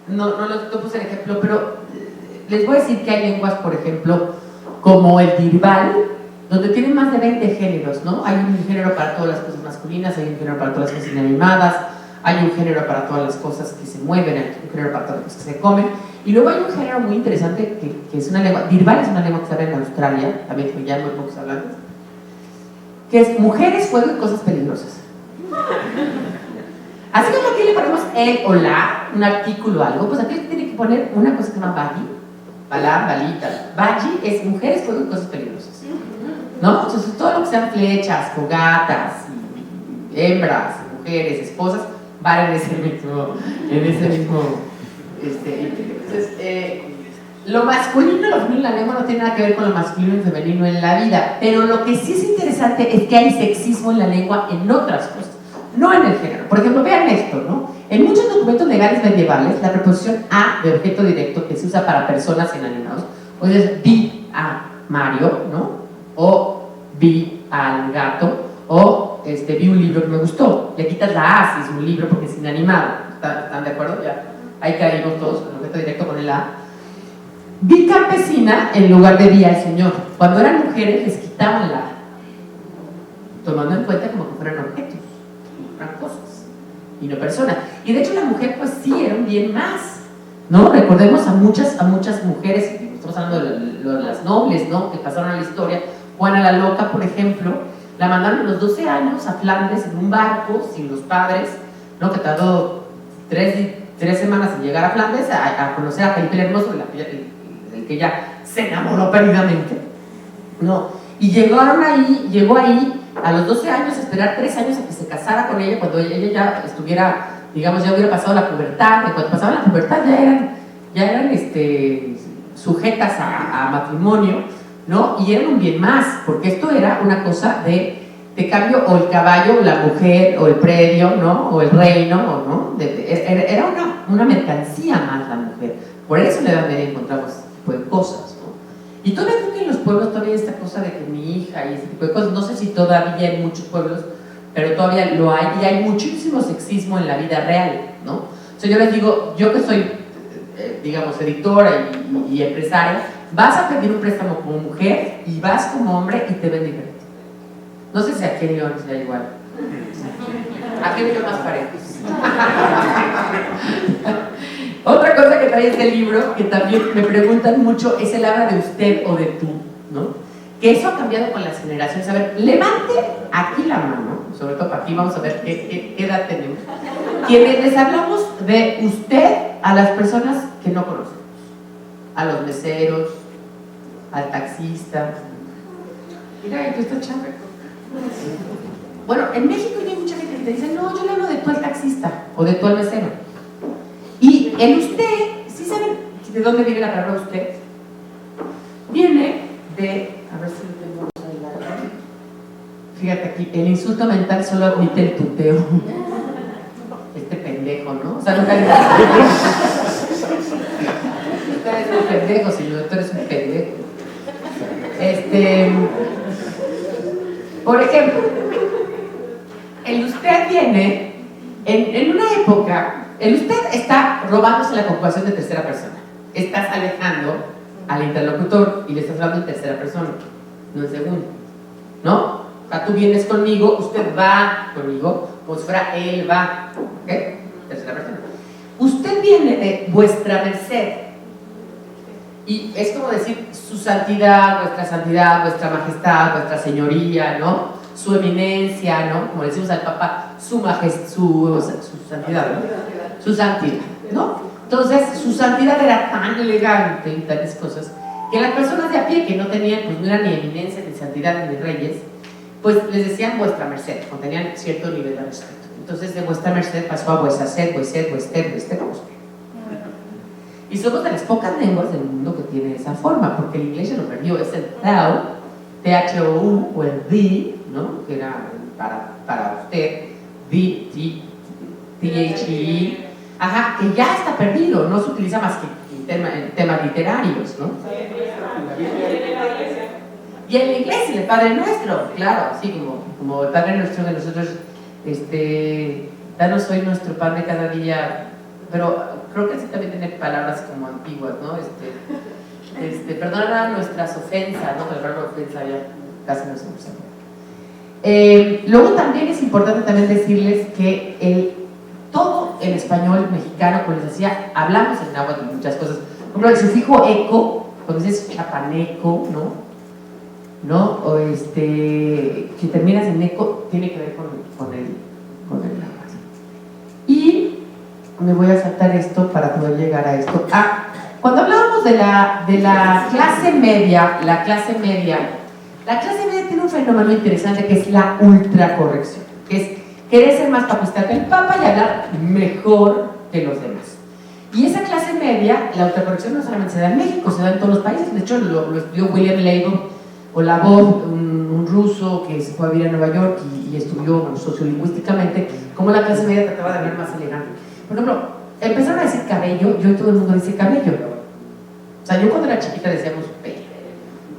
No puse el ejemplo, pero les voy a decir que hay lenguas, por ejemplo, como el dirbal, donde tienen más de 20 géneros, ¿no? Hay un género para todas las cosas masculinas, hay un género para todas las cosas inanimadas, hay un género para todas las cosas que se mueven, hay un género para todas las cosas que se comen, y luego hay un género muy interesante que es una lengua, dirbal es una lengua que se habla en Australia, también que ya muy pocos hablantes, que es mujeres, fuego y cosas peligrosas. Así como aquí le ponemos el o la, un artículo o algo, pues aquí tiene que poner una cosa que se llama bagi, balá, balita. Bagi es mujeres, fuego y cosas peligrosas, ¿no? Entonces todo lo que sean flechas, fogatas, hembras, mujeres, esposas, van en ese mismo entonces, lo masculino y lo femenino en la lengua no tiene nada que ver con lo masculino y femenino en la vida, pero lo que sí es interesante es que hay sexismo en la lengua en otras cosas, no en el género. Por ejemplo, vean esto, ¿no? En muchos documentos legales medievales, la preposición a de objeto directo que se usa para personas inanimadas, pues es vi a Mario, ¿no? O vi al gato, o vi un libro que me gustó. Le quitas la a si es un libro porque es inanimado. ¿Están de acuerdo? Ya. Ahí caímos todos, el objeto directo con el a. Vi campesina en lugar de vi al señor. Cuando eran mujeres les quitaban la a, tomando en cuenta como que fueran objetos, eran cosas y no personas. Y de hecho la mujer pues sí era un bien más, ¿no? Recordemos a muchas mujeres, estamos hablando de las nobles, ¿no? Que pasaron a la historia. Juana la Loca, por ejemplo, la mandaron a los 12 años a Flandes en un barco sin los padres, ¿no? Que tardó 3 semanas en llegar a Flandes a conocer a Felipe el Hermoso, el que ya se enamoró perdidamente, ¿no? Y llegó ahí a los 12 años a esperar 3 años a que se casara con ella, cuando ella ya estuviera, digamos, ya hubiera pasado la pubertad. Y cuando pasaban la pubertad ya eran sujetas a matrimonio, ¿no? Y eran un bien más, porque esto era una cosa de cambio, o el caballo, o la mujer, o el predio, ¿no? O el reino, ¿no? Era una mercancía más la mujer. Por eso en la Edad Media encontramos este tipo de cosas, ¿no? Y todavía creo que en los pueblos todavía hay esta cosa de que mi hija y ese tipo de cosas, no sé si todavía en muchos pueblos, pero todavía lo hay, y hay muchísimo sexismo en la vida real, ¿no? O sea, yo les digo, yo que soy, digamos, editora y empresaria, vas a pedir un préstamo como mujer y vas como hombre y te ven diferente. No sé si aquí en León sea igual. Aquí hay más parejos. Otra cosa que trae este libro, que también me preguntan mucho, es el habla de usted o de tú, ¿no? Que eso ha cambiado con las generaciones. A ver, levante aquí la mano, sobre todo para aquí, vamos a ver qué edad tenemos. Quienes les hablamos de usted a las personas que no conocemos, a los meseros, al taxista. Mira, tú estás chambeco. Bueno, en México hay mucha gente que te dice, no, yo le hablo de tú al taxista o de tú al mesero. Y el usted, ¿sí saben de dónde viene la palabra usted? Viene de, a ver si lo tengo ahí. Fíjate aquí, el insulto mental solo admite el tuteo. Este pendejo, ¿no? O sea, nunca le Usted es un pendejo, señor, tú eres un pendejo. Por ejemplo, el usted viene en una época, el usted está robándose la conjugación de tercera persona. Estás alejando al interlocutor y le estás hablando en tercera persona, no en segundo, ¿no? O sea, tú vienes conmigo, usted va conmigo, como si fuera él va, ¿ok? Tercera persona. Usted viene de vuestra merced. Y es como decir su santidad, vuestra majestad, vuestra señoría, ¿no? Su eminencia, ¿no? Como decimos al Papa, su santidad, ¿no? Su santidad, ¿no? Entonces, su santidad era tan elegante y tales cosas que las personas de a pie que no tenían, pues no eran ni eminencia, ni santidad, ni reyes, pues les decían vuestra merced, o tenían cierto nivel de respeto. Entonces, de vuestra merced pasó a vuestra sed, vuested, y somos de las pocas lenguas del mundo que tiene esa forma, porque el inglés ya lo perdió, es el thou, T-H-O-U, o el thee, ¿no? Que era para usted, thee, T-H-E, ajá, que ya está perdido, no se utiliza más que en temas literarios, ¿no? Y en la iglesia, el Padre Nuestro, claro, así como el Padre Nuestro de nosotros, danos hoy nuestro pan de cada día, pero creo que sí también tiene palabras como antiguas, ¿no? Perdona nuestras ofensas, ¿no? El verbo ofensa ya casi no se usa. Luego también es importante también decirles que todo el español mexicano, como les decía, hablamos en náhuatl de muchas cosas. Por ejemplo, el sufijo eco, cuando dices chapaneco, ¿no? O que terminas en eco, tiene que ver con el náhuatl. Y me voy a saltar esto para poder llegar a esto. Cuando hablábamos de la clase media, la clase media tiene un fenómeno interesante que es la ultracorrección, que es querer ser más papista que el Papa y hablar mejor que los demás. Y esa clase media, la autocorrección no solamente se da en México, se da en todos los países. De hecho, lo estudió William Labov, un ruso que se fue a vivir a Nueva York y estudió sociolingüísticamente cómo la clase media trataba de ver más elegante. Por ejemplo, empezaron a decir cabello, y hoy todo el mundo dice cabello. O sea, yo cuando era chiquita decíamos pelo.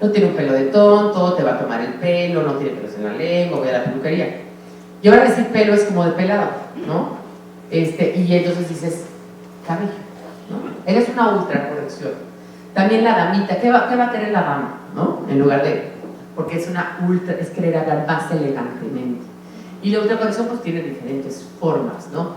No tiene un pelo de tonto, te va a tomar el pelo, no tiene pelos en la lengua, voy a la peluquería. Y ahora decir pelo es como de pelado, ¿no? Y entonces dices cabello, ¿no? Eres una ultra corrección. También la damita, ¿qué va a querer la dama, ¿no? En lugar de, porque es una ultra, es querer hablar más elegantemente. Y la ultra corrección pues tiene diferentes formas, ¿no?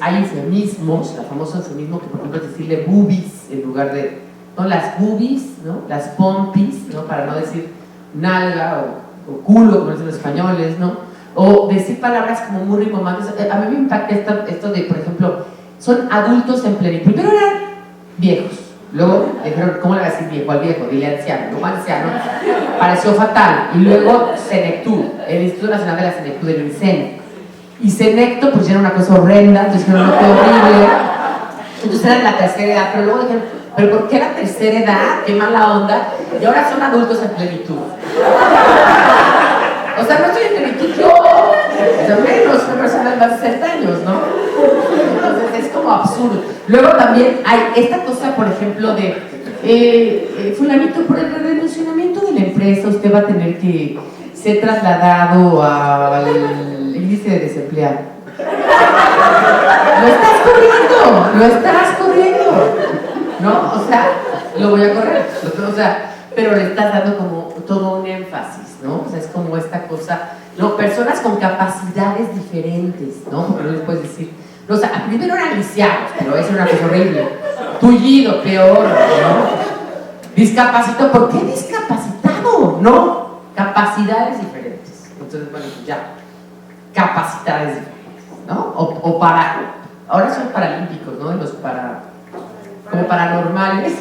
Hay eufemismos, el famoso eufemismo que por ejemplo es decirle boobies en lugar de, ¿no? Las boobies, ¿no? Las pompis, ¿no? Para no decir nalga o culo, como dicen los españoles, ¿no? O decir palabras como muy rimbombantes. A mí me impacta esto de, por ejemplo, son adultos en plenitud. Primero eran viejos, luego dijeron, ¿cómo le va a decir viejo al viejo? Dile anciano, ¿no? Anciano, pareció fatal. Y luego Senectud, el Instituto Nacional de la Senectud, del INSEN. Y Senecto, pues ya era una cosa horrenda, entonces dijeron, no, qué horrible. Entonces era en la tercera edad, pero luego dijeron, ¿pero por qué la tercera edad? Qué mala onda. Y ahora son adultos en plenitud. O sea, no estoy en plenitud yo, o menos una persona de más de 60 años, ¿no? Entonces es como absurdo. Luego también hay esta cosa, por ejemplo, de fulanito, por el redimensionamiento de la empresa, usted va a tener que ser trasladado al índice de desempleado. Lo estás corriendo, ¿no? O sea, lo voy a correr, o sea, pero le estás dando como todo un énfasis, ¿no? O sea, es como esta cosa, ¿no? Personas con capacidades diferentes, ¿no? Porque no les puedes decir, no, o sea, primero eran lisiados, pero eso era una cosa horrible. Tullido, peor, ¿no? Discapacitado, ¿por qué discapacitado? No, capacidades diferentes. Entonces, bueno, pues ya, capacidades diferentes, ¿no? O para, ahora son paralímpicos, ¿no? Como paranormales.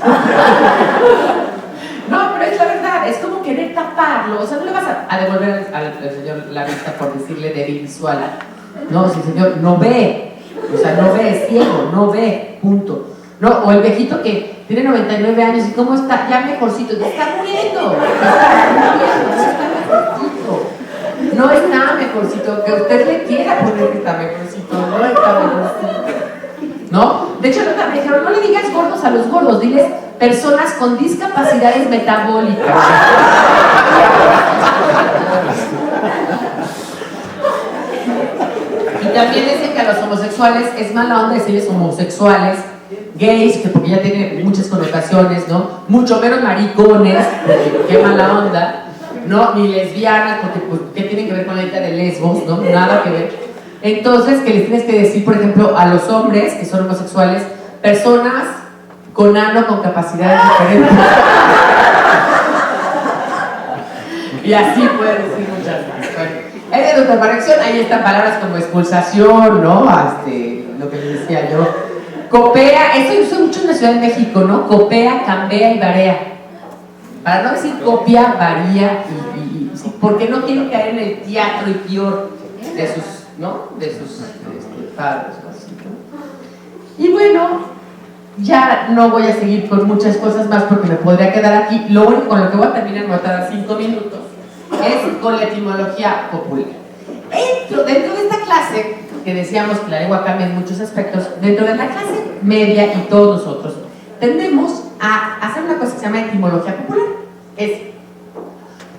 No, pero es la verdad, es como querer taparlo. O sea, no le vas a devolver al señor la vista por decirle débil visual. No, si el señor no ve, o sea, no ve, es ciego, no ve, punto. No, o el viejito que tiene 99 años y cómo está, ya mejorcito, está muriendo, no está mejorcito, que usted le quiera poner que está mejorcito, no está mejorcito. ¿No? De hecho, me dijeron, no le digas gordos a los gordos, diles personas con discapacidades metabólicas. Y también dicen que a los homosexuales es mala onda decirles homosexuales, gays, que porque ya tiene muchas connotaciones, ¿no? Mucho menos maricones, porque qué mala onda, ¿no? Ni lesbianas, porque pues, ¿qué tienen que ver con la isla de Lesbos? ¿No? Nada que ver. Entonces, que les tienes que decir, por ejemplo, a los hombres que son homosexuales, personas con ano con capacidades diferentes. Y así pueden decir muchas más. Bueno, en la autocorrección ahí están palabras como expulsación, ¿no? Lo que les decía yo. Copea, esto se usa mucho en la Ciudad de México, ¿no? Copea, cambia y varía. Para no decir copia, varía sí, porque no quieren caer en el teatro y peor de sus, ¿no? De sus padres, así, ¿no? Y bueno, ya no voy a seguir con muchas cosas más porque me podría quedar aquí. Lo único con lo que voy a terminar, me voy a tardar 5 minutos, es con la etimología popular. Dentro de esta clase, que decíamos que la lengua cambia en muchos aspectos, dentro de la clase media y todos nosotros tendemos a hacer una cosa que se llama etimología popular. Es,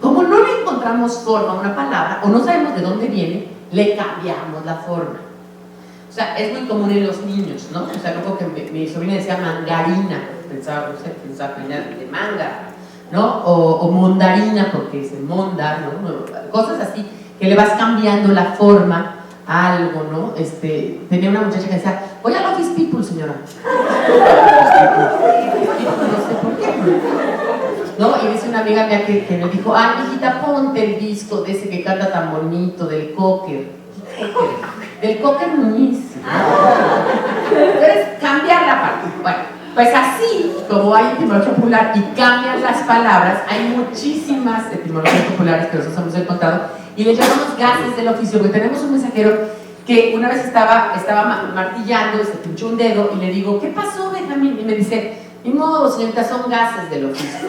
como no le encontramos forma a una palabra o no sabemos de dónde viene, le cambiamos la forma. O sea, es muy común en los niños, ¿no? O sea, luego que mi sobrina decía mangarina, pensaba que venía de manga, ¿no? O mondarina, porque se monda, ¿no? Cosas así, que le vas cambiando la forma a algo, ¿no? Tenía una muchacha que decía, voy al Office People, señora. No sé por qué, ¿no? Y dice una amiga mía que me dijo, ay, hijita, ponte el disco de ese que canta tan bonito, del Cocker. Del Cocker Muñiz. Entonces, cambiar la parte. Bueno, pues así como hay etimología popular y cambian las palabras, hay muchísimas etimologías populares que nosotros hemos encontrado y le llamamos gajes del oficio, porque tenemos un mensajero que una vez estaba martillando, se pinchó un dedo y le digo, ¿qué pasó, Betty? mí y me dice, ni modo, señorita, son gases del oficio.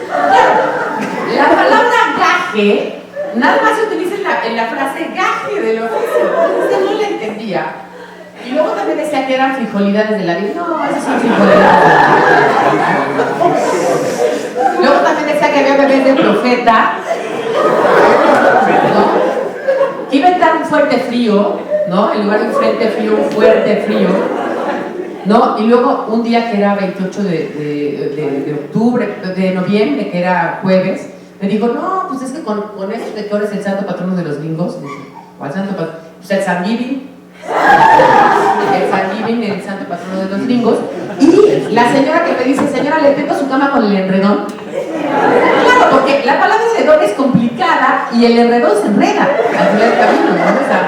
La palabra gaje nada más se utiliza en la frase gaje del oficio. Entonces no la entendía. Y luego también decía que eran frijolidades de la vida. No, esas son frijolidades de la vida. Luego también decía que había bebés de profeta, ¿no? Que iba a entrar un fuerte frío, ¿no? En lugar de un frente frío, un fuerte frío, ¿no? Y luego un día que era 28 de octubre, de noviembre, que era jueves, me dijo, no, pues es que con eso de que ahora es el santo patrono de los gringos. Dije, ¿cuál santo patrono? Pues el San Giving. El San Giving, el santo patrono de los gringos. Y la señora que me dice, señora, ¿le tengo su cama con el enredón? Claro, porque la palabra enredón es complicada y el enredón se enreda al final del camino, ¿no? O sea,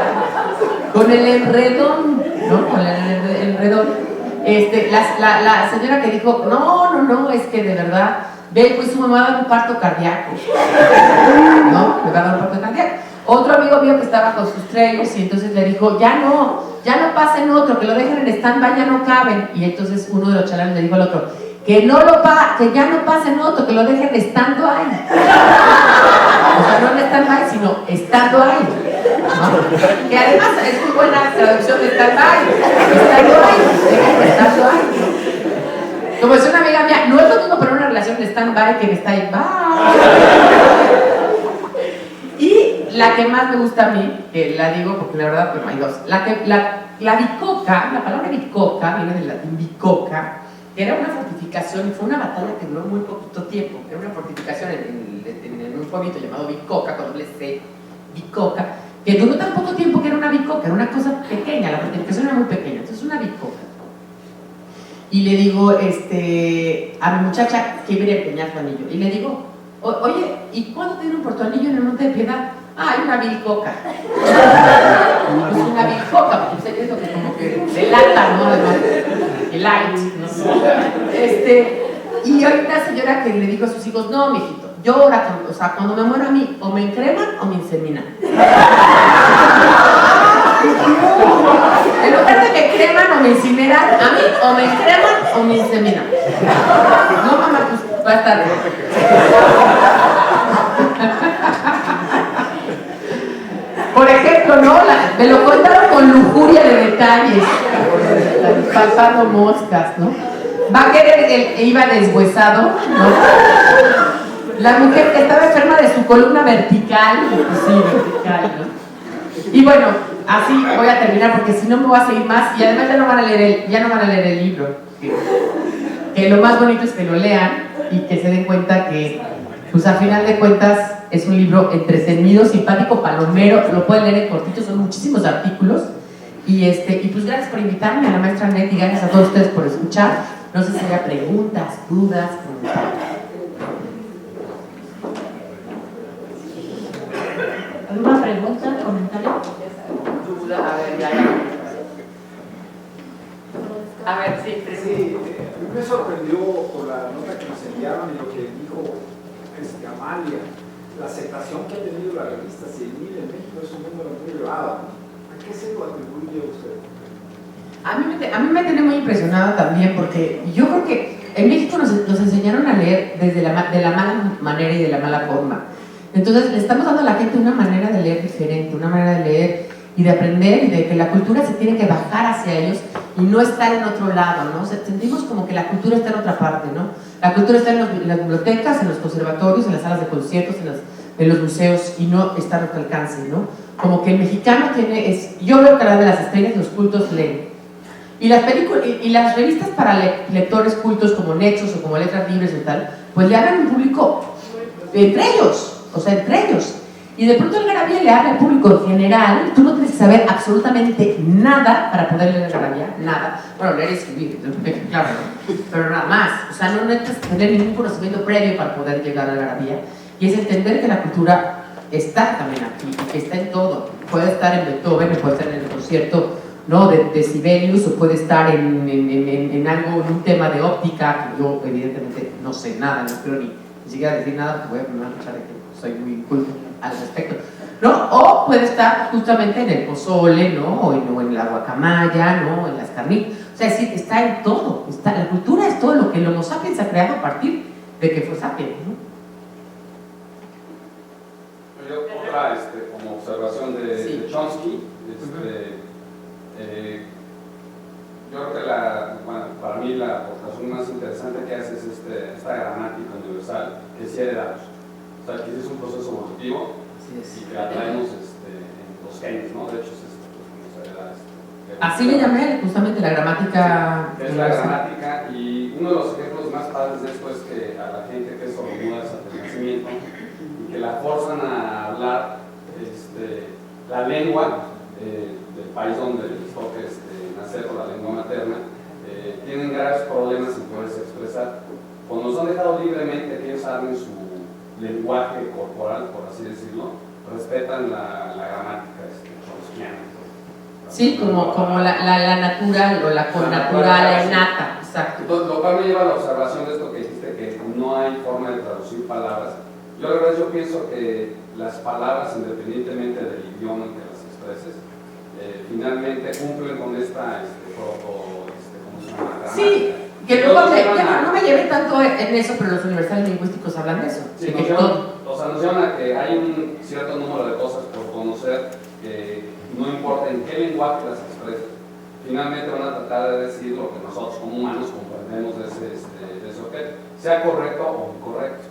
con el enredón, ¿no? Con el enredón. La señora que dijo, no, es que de verdad, ve, pues su mamá va a dar un parto cardíaco, ¿no? Le va a dar un parto cardíaco. Otro amigo mío que estaba con sus trailers y entonces le dijo, ya no pasen otro, que lo dejen en stand-by, ya no caben. Y entonces uno de los chalanes le dijo al otro, que ya no pasen otro, que lo dejen estando ahí. O sea, no en stand-by, sino estando ahí, ¿no? Que además es muy buena traducción de stand-by. Estando ahí. Como decía una amiga mía, no es lo mismo poner una relación de stand-by que de stand-by. Y la que más me gusta a mí, que la digo porque la verdad, pues hay dos. La bicoca, la palabra bicoca viene del latín bicoca, que era una fortificación y fue una batalla que duró muy poquito tiempo. Era una fortificación en un pueblito llamado Bicoca, con doble C, Bicoca, que duró tan poco tiempo que era una bicoca, era una cosa pequeña, la fortificación era muy pequeña, entonces una bicoca. Y le digo a mi muchacha que iba a empeñar su anillo, y le digo, oye, ¿y cuándo te dieron por tu anillo en el Monte de Piedad? Ah, hay una bicoca. Pues una bicoca, porque sé que es lo que como que delata, ¿no? El light, ¿no? Y hay una señora que le dijo a sus hijos, no, mijito, yo ahora, o sea, cuando me muero a mí, o me increman o me inseminan. En lugar de me creman o me incineran, a mí o me creman o me inseminan. No, mamá, pues va a estar. Por ejemplo, ¿no? Me lo contaron con lujuria de detalles, palpando moscas, ¿no? Va a querer que iba deshuesado, ¿no? La mujer que estaba enferma de su columna vertical, sí, vertical, ¿no? Y bueno, así voy a terminar porque si no me voy a seguir más y además ya no van a leer el libro. Que lo más bonito es que lo lean y que se den cuenta que, pues a final de cuentas, es un libro entretenido, simpático, palomero, lo pueden leer en cortito, son muchísimos artículos. Y pues gracias por invitarme a la maestra Annette y gracias a todos ustedes por escuchar. No sé si haya preguntas, dudas, comentarios. ¿Alguna pregunta, comentario? Duda, a ver, ya. A ver, sí, pregunta. Sí, a mí me sorprendió por la nota que nos enviaron y lo que dijo Amalia, la aceptación que ha tenido la revista 100.000 en México es un número muy elevado. ¿A qué se lo atribuye usted? A mí me tiene muy impresionada también porque yo creo que en México nos enseñaron a leer de la mala manera y de la mala forma. Entonces le estamos dando a la gente una manera de leer diferente, una manera de leer y de aprender y de que la cultura se tiene que bajar hacia ellos y no estar en otro lado, ¿no? O sea, sentimos como que la cultura está en otra parte, ¿no? La cultura está en las bibliotecas, en los conservatorios, en las salas de conciertos, en los museos y no está a nuestro alcance, ¿no? Como que el mexicano yo veo que a la de las estrellas los cultos leen. Y las películas y las revistas para lectores cultos como Nexos o como Letras Libres o tal, pues le hablan a un público entre ellos, o sea, entre ellos. Y de pronto el Algarabía le habla al público en general, tú no tienes que saber absolutamente nada para poder leer el Algarabía, nada. Bueno, leer y escribir, claro, ¿no? Pero nada más. O sea, no necesitas tener ningún conocimiento previo para poder llegar al Algarabía. Y es entender que la cultura está también aquí, y que está en todo. Puede estar en Beethoven, puede estar en el concierto, ¿no? de Sibelius, o puede estar en algo, en un tema de óptica, que yo evidentemente no sé nada, no quiero ni siquiera decir nada, porque voy a poner una de que soy muy inculto al respecto, ¿no? O puede estar justamente en el pozole, ¿no? O en la guacamaya, ¿no? En las carnitas. O sea, sí, está en todo. La cultura es todo lo que el Homo sapiens ha creado a partir de que fue sapiens, ¿no? Otra como observación de Chomsky, yo creo que para mí la aportación más interesante que hace es esta gramática universal que sí heredamos. O sea, que es un proceso evolutivo y que la traemos en los genes, ¿no? De hecho, pues, se hereda así le llamé justamente la gramática. Sí, es la gramática, y uno de los ejemplos más padres de esto es que a la gente que es sordomuda desde el nacimiento y que la forzan a hablar la lengua del país donde les toque nacer, o la lengua materna, tienen graves problemas en poderse expresar. Cuando los han dejado libremente que ellos hablen su lenguaje corporal, por así decirlo, respetan la gramática chomskiana. Sí, como la natural o la connatural, la innata, exacto. Lo cual me lleva a la observación de esto que dijiste, que no hay forma de traducir palabras. Yo pienso que las palabras, independientemente del idioma en que las expreses, finalmente cumplen con esta ¿cómo se llama? Gramática. Sí, que luego no me llevé tanto en eso, pero los universales lingüísticos hablan de eso. Sí, nos llevan a que hay un cierto número de cosas por conocer que no importa en qué lenguaje las expreses, finalmente van a tratar de decir lo que nosotros como humanos comprendemos de ese objeto, sea correcto o incorrecto.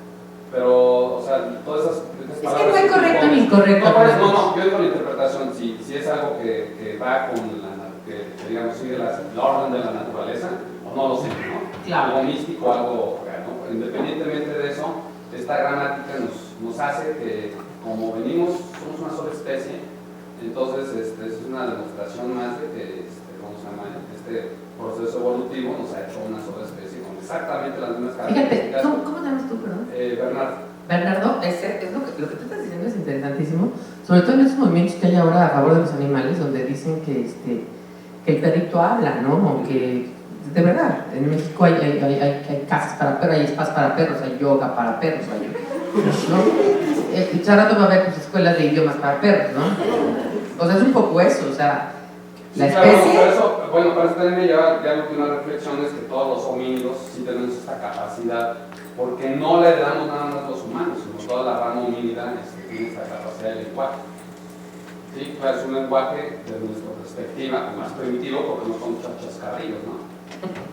Pero, o sea, todas esas palabras... Es que no hay correcto ni incorrecto. No, yo digo la interpretación, si es algo que va con que digamos, sigue la orden de la naturaleza, o no lo sé, ¿no? Claro. Algo místico, algo real, ¿no? Independientemente de eso, esta gramática nos hace que, como venimos, somos una sola especie, entonces es una demostración más de que, ¿cómo se llama? Este proceso evolutivo nos ha hecho una sola especie con exactamente las mismas características. Fíjate, ¿cómo te llamas tú, perdón? Bernardo. Bernardo, lo que tú estás diciendo es interesantísimo, sobre todo en esos movimientos que hay ahora a favor de los animales, donde dicen que el perrito habla, ¿no? O que, de verdad, en México hay casas para perros, hay spas para perros, hay yoga para perros, ¿no? Charato va a haber pues, escuelas de idiomas para perros, ¿no? O sea, es un poco eso, o sea, la especie... Claro, para eso también me lleva ya una reflexión, es que todos los homínidos sí tenemos esta capacidad, porque no le damos nada más a los humanos, sino toda la rama homínida tiene esta capacidad de lenguaje. Sí, pues es un lenguaje desde nuestra perspectiva más primitivo, porque no son chascarrillos, ¿no?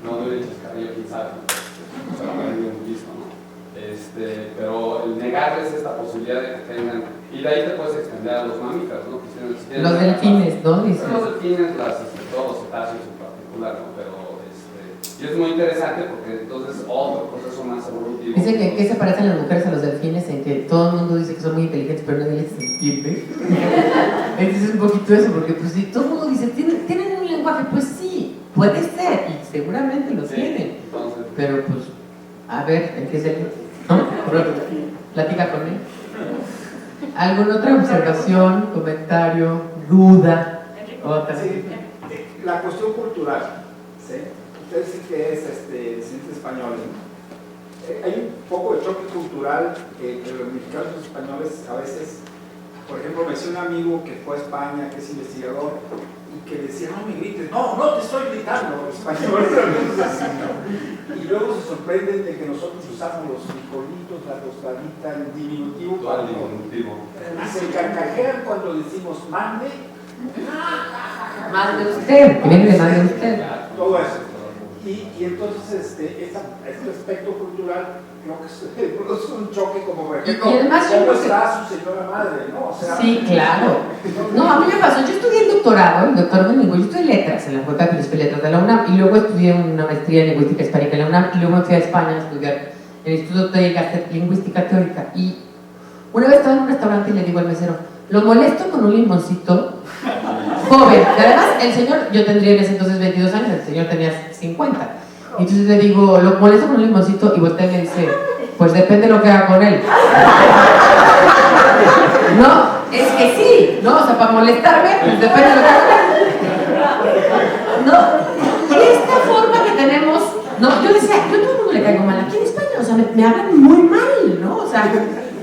No de chascarrillo, quién sabe, ¿no? Se lo aprende un listo, ¿no? Pero el negarles esta posibilidad de que tengan, y de ahí te puedes extender a los mamíferos, ¿no? Que tienen los delfines, ¿no? Dicen. Los delfines, todos los cetáceos en particular, ¿no? Pero y es muy interesante porque entonces otro proceso más evolutivo. Dicen que se parecen las mujeres a los delfines, en que todo el mundo dice que son muy inteligentes, pero nadie les entiende. Entonces es un poquito eso, porque pues si todo el mundo dice, ¿tienen un lenguaje? Pues sí, puede ser, y seguramente lo tienen. Entonces, pero pues, a ver, ¿en qué se... ¿no? Platica con él. ¿Alguna otra observación, comentario, duda? Otra. Sí, la cuestión cultural, ¿sí? Ustedes dicen que es descendientes españoles, ¿no? Hay un poco de choque cultural entre los mexicanos y los españoles a veces. Por ejemplo, me decía un amigo que fue a España, que es investigador, y que decía, no me grites, no te estoy gritando, español, y luego se sorprenden de que nosotros usamos los frijolitos, la tostadita, el diminutivo, y se carcajean cuando decimos mande, Mande usted, que viene de mande usted. todo eso. Y entonces este aspecto cultural creo que es un choque como por ejemplo, y además, ¿cómo está su señora madre? ¿No? O sea, sí, claro. No, a mí me pasó, yo estudié el doctorado en lingüística, yo estudié letras en la Facultad de Filosofía y Letras de la UNAM, y luego estudié una maestría en lingüística hispánica en la UNAM, y luego me fui a España a estudiar en el Instituto de Lingüística Teórica. Y una vez estaba en un restaurante y le digo al mesero, lo molesto con un limoncito joven, que además el señor, yo tendría en ese entonces 22 años, el señor tenía 50. Y entonces le digo, lo molesto con un limoncito, y voltea y me dice, pues depende de lo que haga con él. No, es que sí, ¿no? O sea, para molestarme, pues depende de lo que haga con él. No, y esta forma que tenemos, no, yo decía, yo a todo el mundo le caigo mal aquí en España, o sea, me hablan muy mal, ¿no? O sea,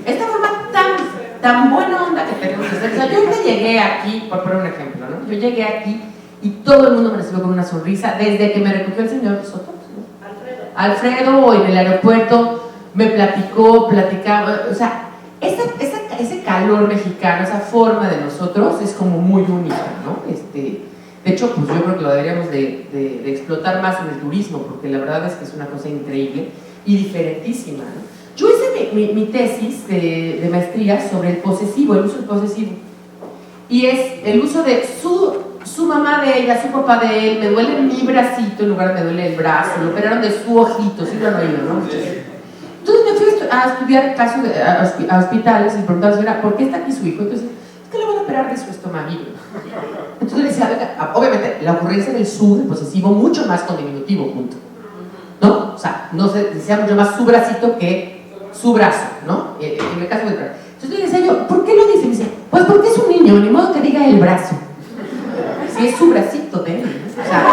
esta forma tan buena onda que tenemos que hacer. O sea, yo ahorita llegué aquí, por poner un ejemplo, ¿no? Yo llegué aquí y todo el mundo me recibió con una sonrisa, desde que me recogió el señor Soto, ¿no? Alfredo, en el aeropuerto, me platicaba, o sea, ese calor mexicano, esa forma de nosotros es como muy única, ¿no? De hecho, pues yo creo que lo deberíamos de explotar más en el turismo, porque la verdad es que es una cosa increíble y diferentísima, ¿no? Yo hice mi tesis de maestría sobre el posesivo, el uso del posesivo, y es el uso de su mamá de ella, su papá de él, me duele mi bracito en lugar de me duele el brazo, lo operaron de su ojito, sí lo han oído, ¿no? Entonces me fui a estudiar casos a hospitales y preguntaba, señora, ¿por qué está aquí su hijo? Entonces, es que le van a operar de su estomaguillo. Entonces le decía, venga, obviamente la ocurrencia del su, del posesivo, mucho más con diminutivo, punto, ¿no? O sea, no se decía mucho más su bracito que su brazo, ¿no? En el caso del brazo. Entonces le decía yo, ¿por qué lo dice? Y me dice, pues porque es un niño, ni modo que diga el brazo. Si es su bracito de él, ¿no? O sea,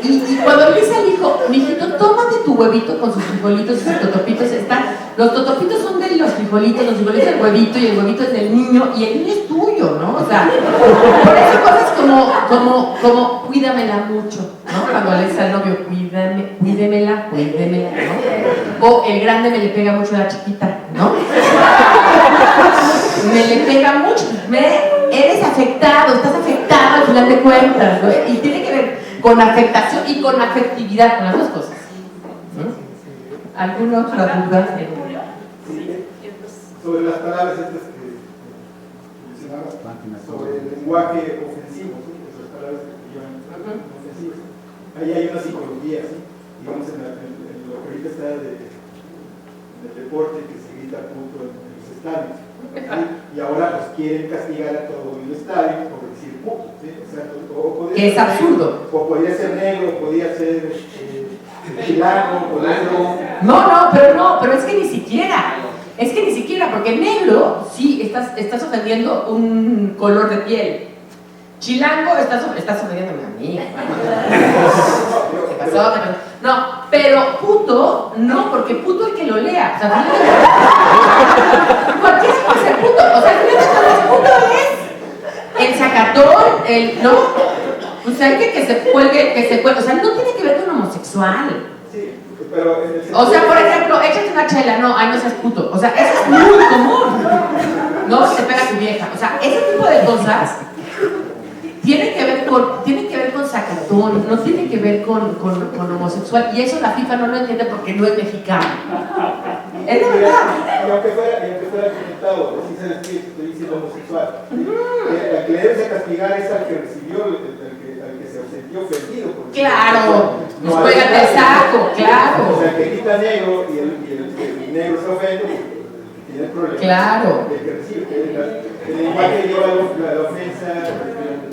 y cuando le dice al hijo, mijito, tómate tu huevito con sus frijolitos y sus totopitos, los totopitos son de los frijolitos del huevito, y el huevito es del niño, y el niño es tuyo, ¿no? O sea, por eso cosas como cuídamela mucho, ¿no? Cuando le dice al novio, cuídemela, ¿no? O el grande me le pega mucho a la chiquita, ¿no? Me le pega mucho, eres afectado, estás afectado al final de cuentas, ¿no? Y tiene que ver con afectación y con afectividad, con las dos cosas. ¿No? ¿Alguna otra duda? Sí, sobre las palabras estas que mencionabas, sobre el lenguaje ofensivo, ¿sí? Esas palabras que llevan ofensivas. Ahí hay una psicología, ¿sí? Digamos, en lo que ahorita está en el deporte, que se grita punto en los estadios. ¿Sí? Y ahora pues quieren castigar a todo el estadio por decir puto, ¿sí? O sea, que es absurdo. O podría ser negro, podría ser chilango, podría ser... pero es que ni siquiera, porque negro sí estás ofendiendo un color de piel. Chilango estás ofendiéndome a mí. ¿Qué pasó? No, pero puto, no, porque puto el que lo lea. O sea, cualquiera puede ser puto. O sea, el puto es el sacatón, ¿no? O sea, que se cuelgue, o sea, no tiene que ver con homosexual. Sí, pero en el sentido... O sea, por ejemplo, échate una chela, no, ay, no seas puto. O sea, eso es muy común. No, se pega a tu vieja. O sea, ese tipo de cosas tiene que ver con sacatón, no tiene que ver con homosexual. Y eso la FIFA no lo entiende porque no es mexicano. Es la verdad. Y aunque fuera comentado, si sabes que estoy diciendo homosexual, la que le debes castigar es al que recibió, al que se sintió ofendido. Claro, pues juégate el saco, claro. O sea, que grita negro y el negro se ofende, pues, tiene el problema. Claro. El que recibe, el lenguaje lleva la ofensa.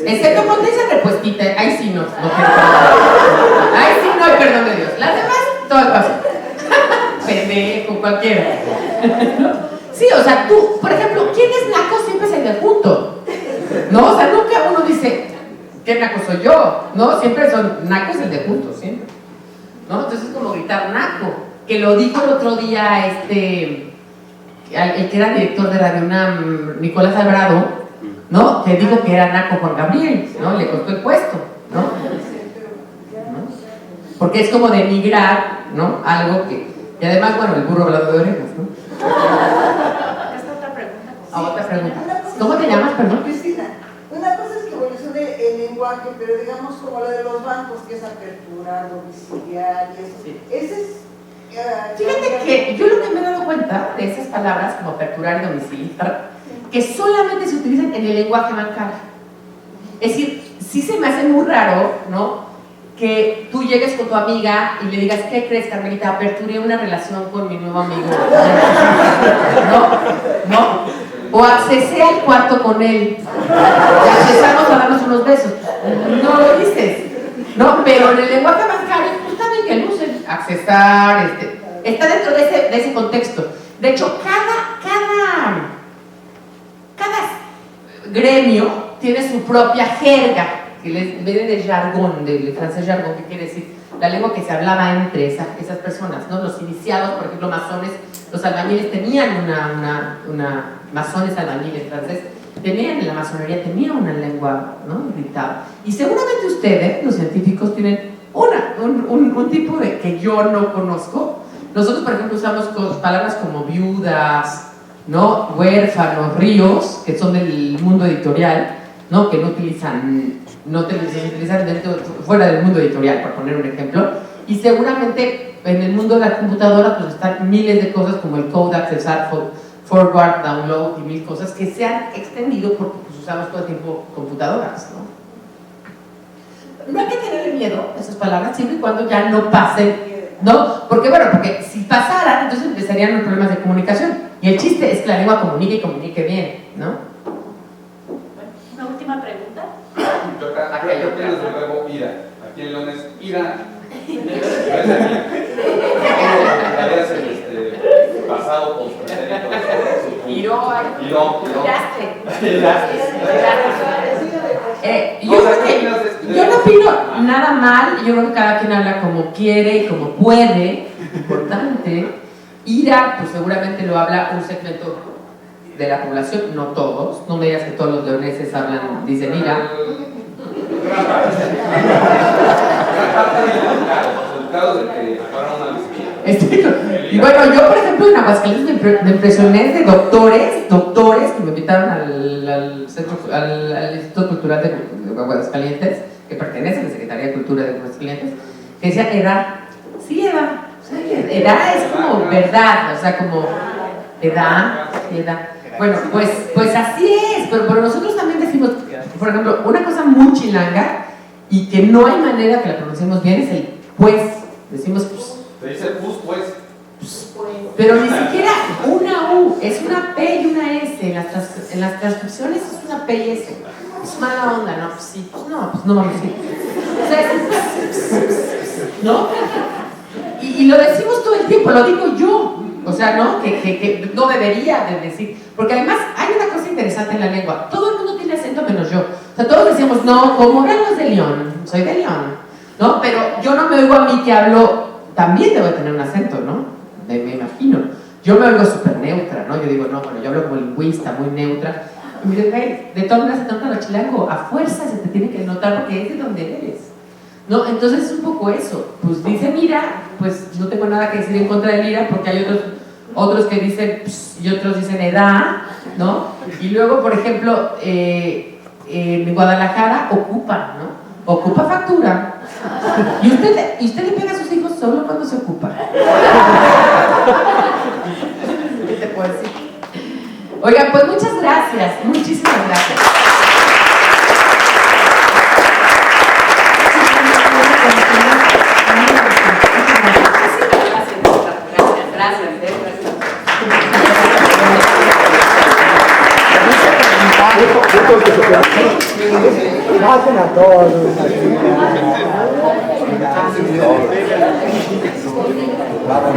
Excepto con esa respuestita, ahí sí no perdón. Ahí sí no hay perdón de Dios. Las demás, todo pasa. Pendejo, cualquiera. Sí, o sea, tú, por ejemplo, ¿quién es naco? Siempre es el de junto. No, o sea, nunca uno dice, ¿qué naco soy yo? No, siempre son nacos el de junto, siempre. ¿No? Entonces es como gritar naco. Que lo dijo el otro día el que era director de Radio UNAM, Nicolás Alvarado, ¿no? Que dijo que era naco Juan Gabriel, ¿no? Le costó el puesto, ¿no? Porque es como denigrar, ¿no? Algo que... Y además, bueno, el burro hablando de orejas, ¿no? Esta otra pregunta. Otra pregunta. ¿Cómo te llamas, perdón? Cristina, una cosa es que evolucione el lenguaje, pero digamos como lo de los bancos, que es apertura, domiciliar y eso. Sí. Ese es... Fíjate que yo lo que me he dado cuenta de esas palabras como aperturar y domiciliar, que solamente se utilizan en el lenguaje bancario. Es decir, sí se me hace muy raro, ¿no? Que tú llegues con tu amiga y le digas, ¿qué crees, Carmelita? Aperturé una relación con mi nuevo amigo. ¿No? O accesé al cuarto con él. Accesamos a darnos unos besos. No lo dices. No, pero en el lenguaje bancario, pues también que lo usen. Accesar, está dentro de ese contexto. De hecho, cada gremio tiene su propia jerga, que viene del jargón, del francés jargón, que quiere decir la lengua que se hablaba entre esas personas, ¿no? Los iniciados, por ejemplo, masones, los albañiles tenían masones albañiles francés, en la masonería tenía una lengua, ¿no? Gritada. Y seguramente ustedes, los científicos, tienen un tipo de que yo no conozco. Nosotros, por ejemplo, usamos palabras como viudas, ¿no? Huérfanos, ríos, que son del mundo editorial, ¿no? Que no utilizan fuera del mundo editorial, por poner un ejemplo. Y seguramente en el mundo de la computadora pues están miles de cosas como el code accessar, forward, download y mil cosas que se han extendido porque pues, usamos todo el tiempo computadoras, ¿no? No hay que tenerle miedo a esas palabras siempre y cuando ya no pasen, ¿no? Porque si pasaran, entonces empezarían los problemas de comunicación. Y el chiste es que la lengua comunique y comunique bien, ¿no? Una última pregunta. Acá yo tienes el verbo ira. Aquí en León es ira. Es el pasado post-pretérito. Iró. Yo no opino nada mal, yo creo que cada quien habla como quiere y como puede, importante. Ira, pues seguramente lo habla un segmento de la población, no todos, no me digas que todos los leoneses dicen ira. Gran parte de los educados de que acabaron una lesbia. Y bueno, yo por ejemplo en Aguascalientes me impresioné de doctores que me invitaron al Instituto Cultural de Aguascalientes, que pertenece a la Secretaría de Cultura de Aguascalientes, que decían edad. Sí, edad. Edad es como verdad, o sea, como edad. Bueno, pues así es, pero nosotros también decimos, por ejemplo, una cosa muy chilanga y que no hay manera que la pronunciemos bien es el pues. Decimos pues. Se dice pues. Pero ni siquiera una U, es una P y una S. En las transcripciones es una P y S. Es mala onda, ¿no? Pues sí, pues no vamos a decir. O sea, ¿no? Y lo decimos todo el tiempo, lo digo yo. O sea, ¿no? Que no debería de decir. Porque además hay una cosa interesante en la lengua. Todo el mundo tiene acento menos yo. O sea, todos decíamos, no, como Carlos de León, soy de León, ¿no? Pero yo no me oigo a mí que hablo, también debo tener un acento, ¿no? Me imagino. Yo me oigo súper neutra, ¿no? Yo digo, no, bueno, yo hablo como lingüista, muy neutra. Y me dicen, hey, de todas maneras se te nota lo chilango, a fuerza se te tiene que notar porque es de donde eres, ¿no? Entonces es un poco eso. Pues dice mira, pues no tengo nada que decir en contra del ira porque hay otros que dicen ps, y otros dicen edad, ¿no? Y luego, por ejemplo, en Guadalajara ocupa, ¿no? Ocupa factura. Y usted le pega a sus hijos solo cuando se ocupa. ¿Qué te puedo decir? Oigan, pues muchas gracias, muchísimas gracias. Gracias a todos. Vamos.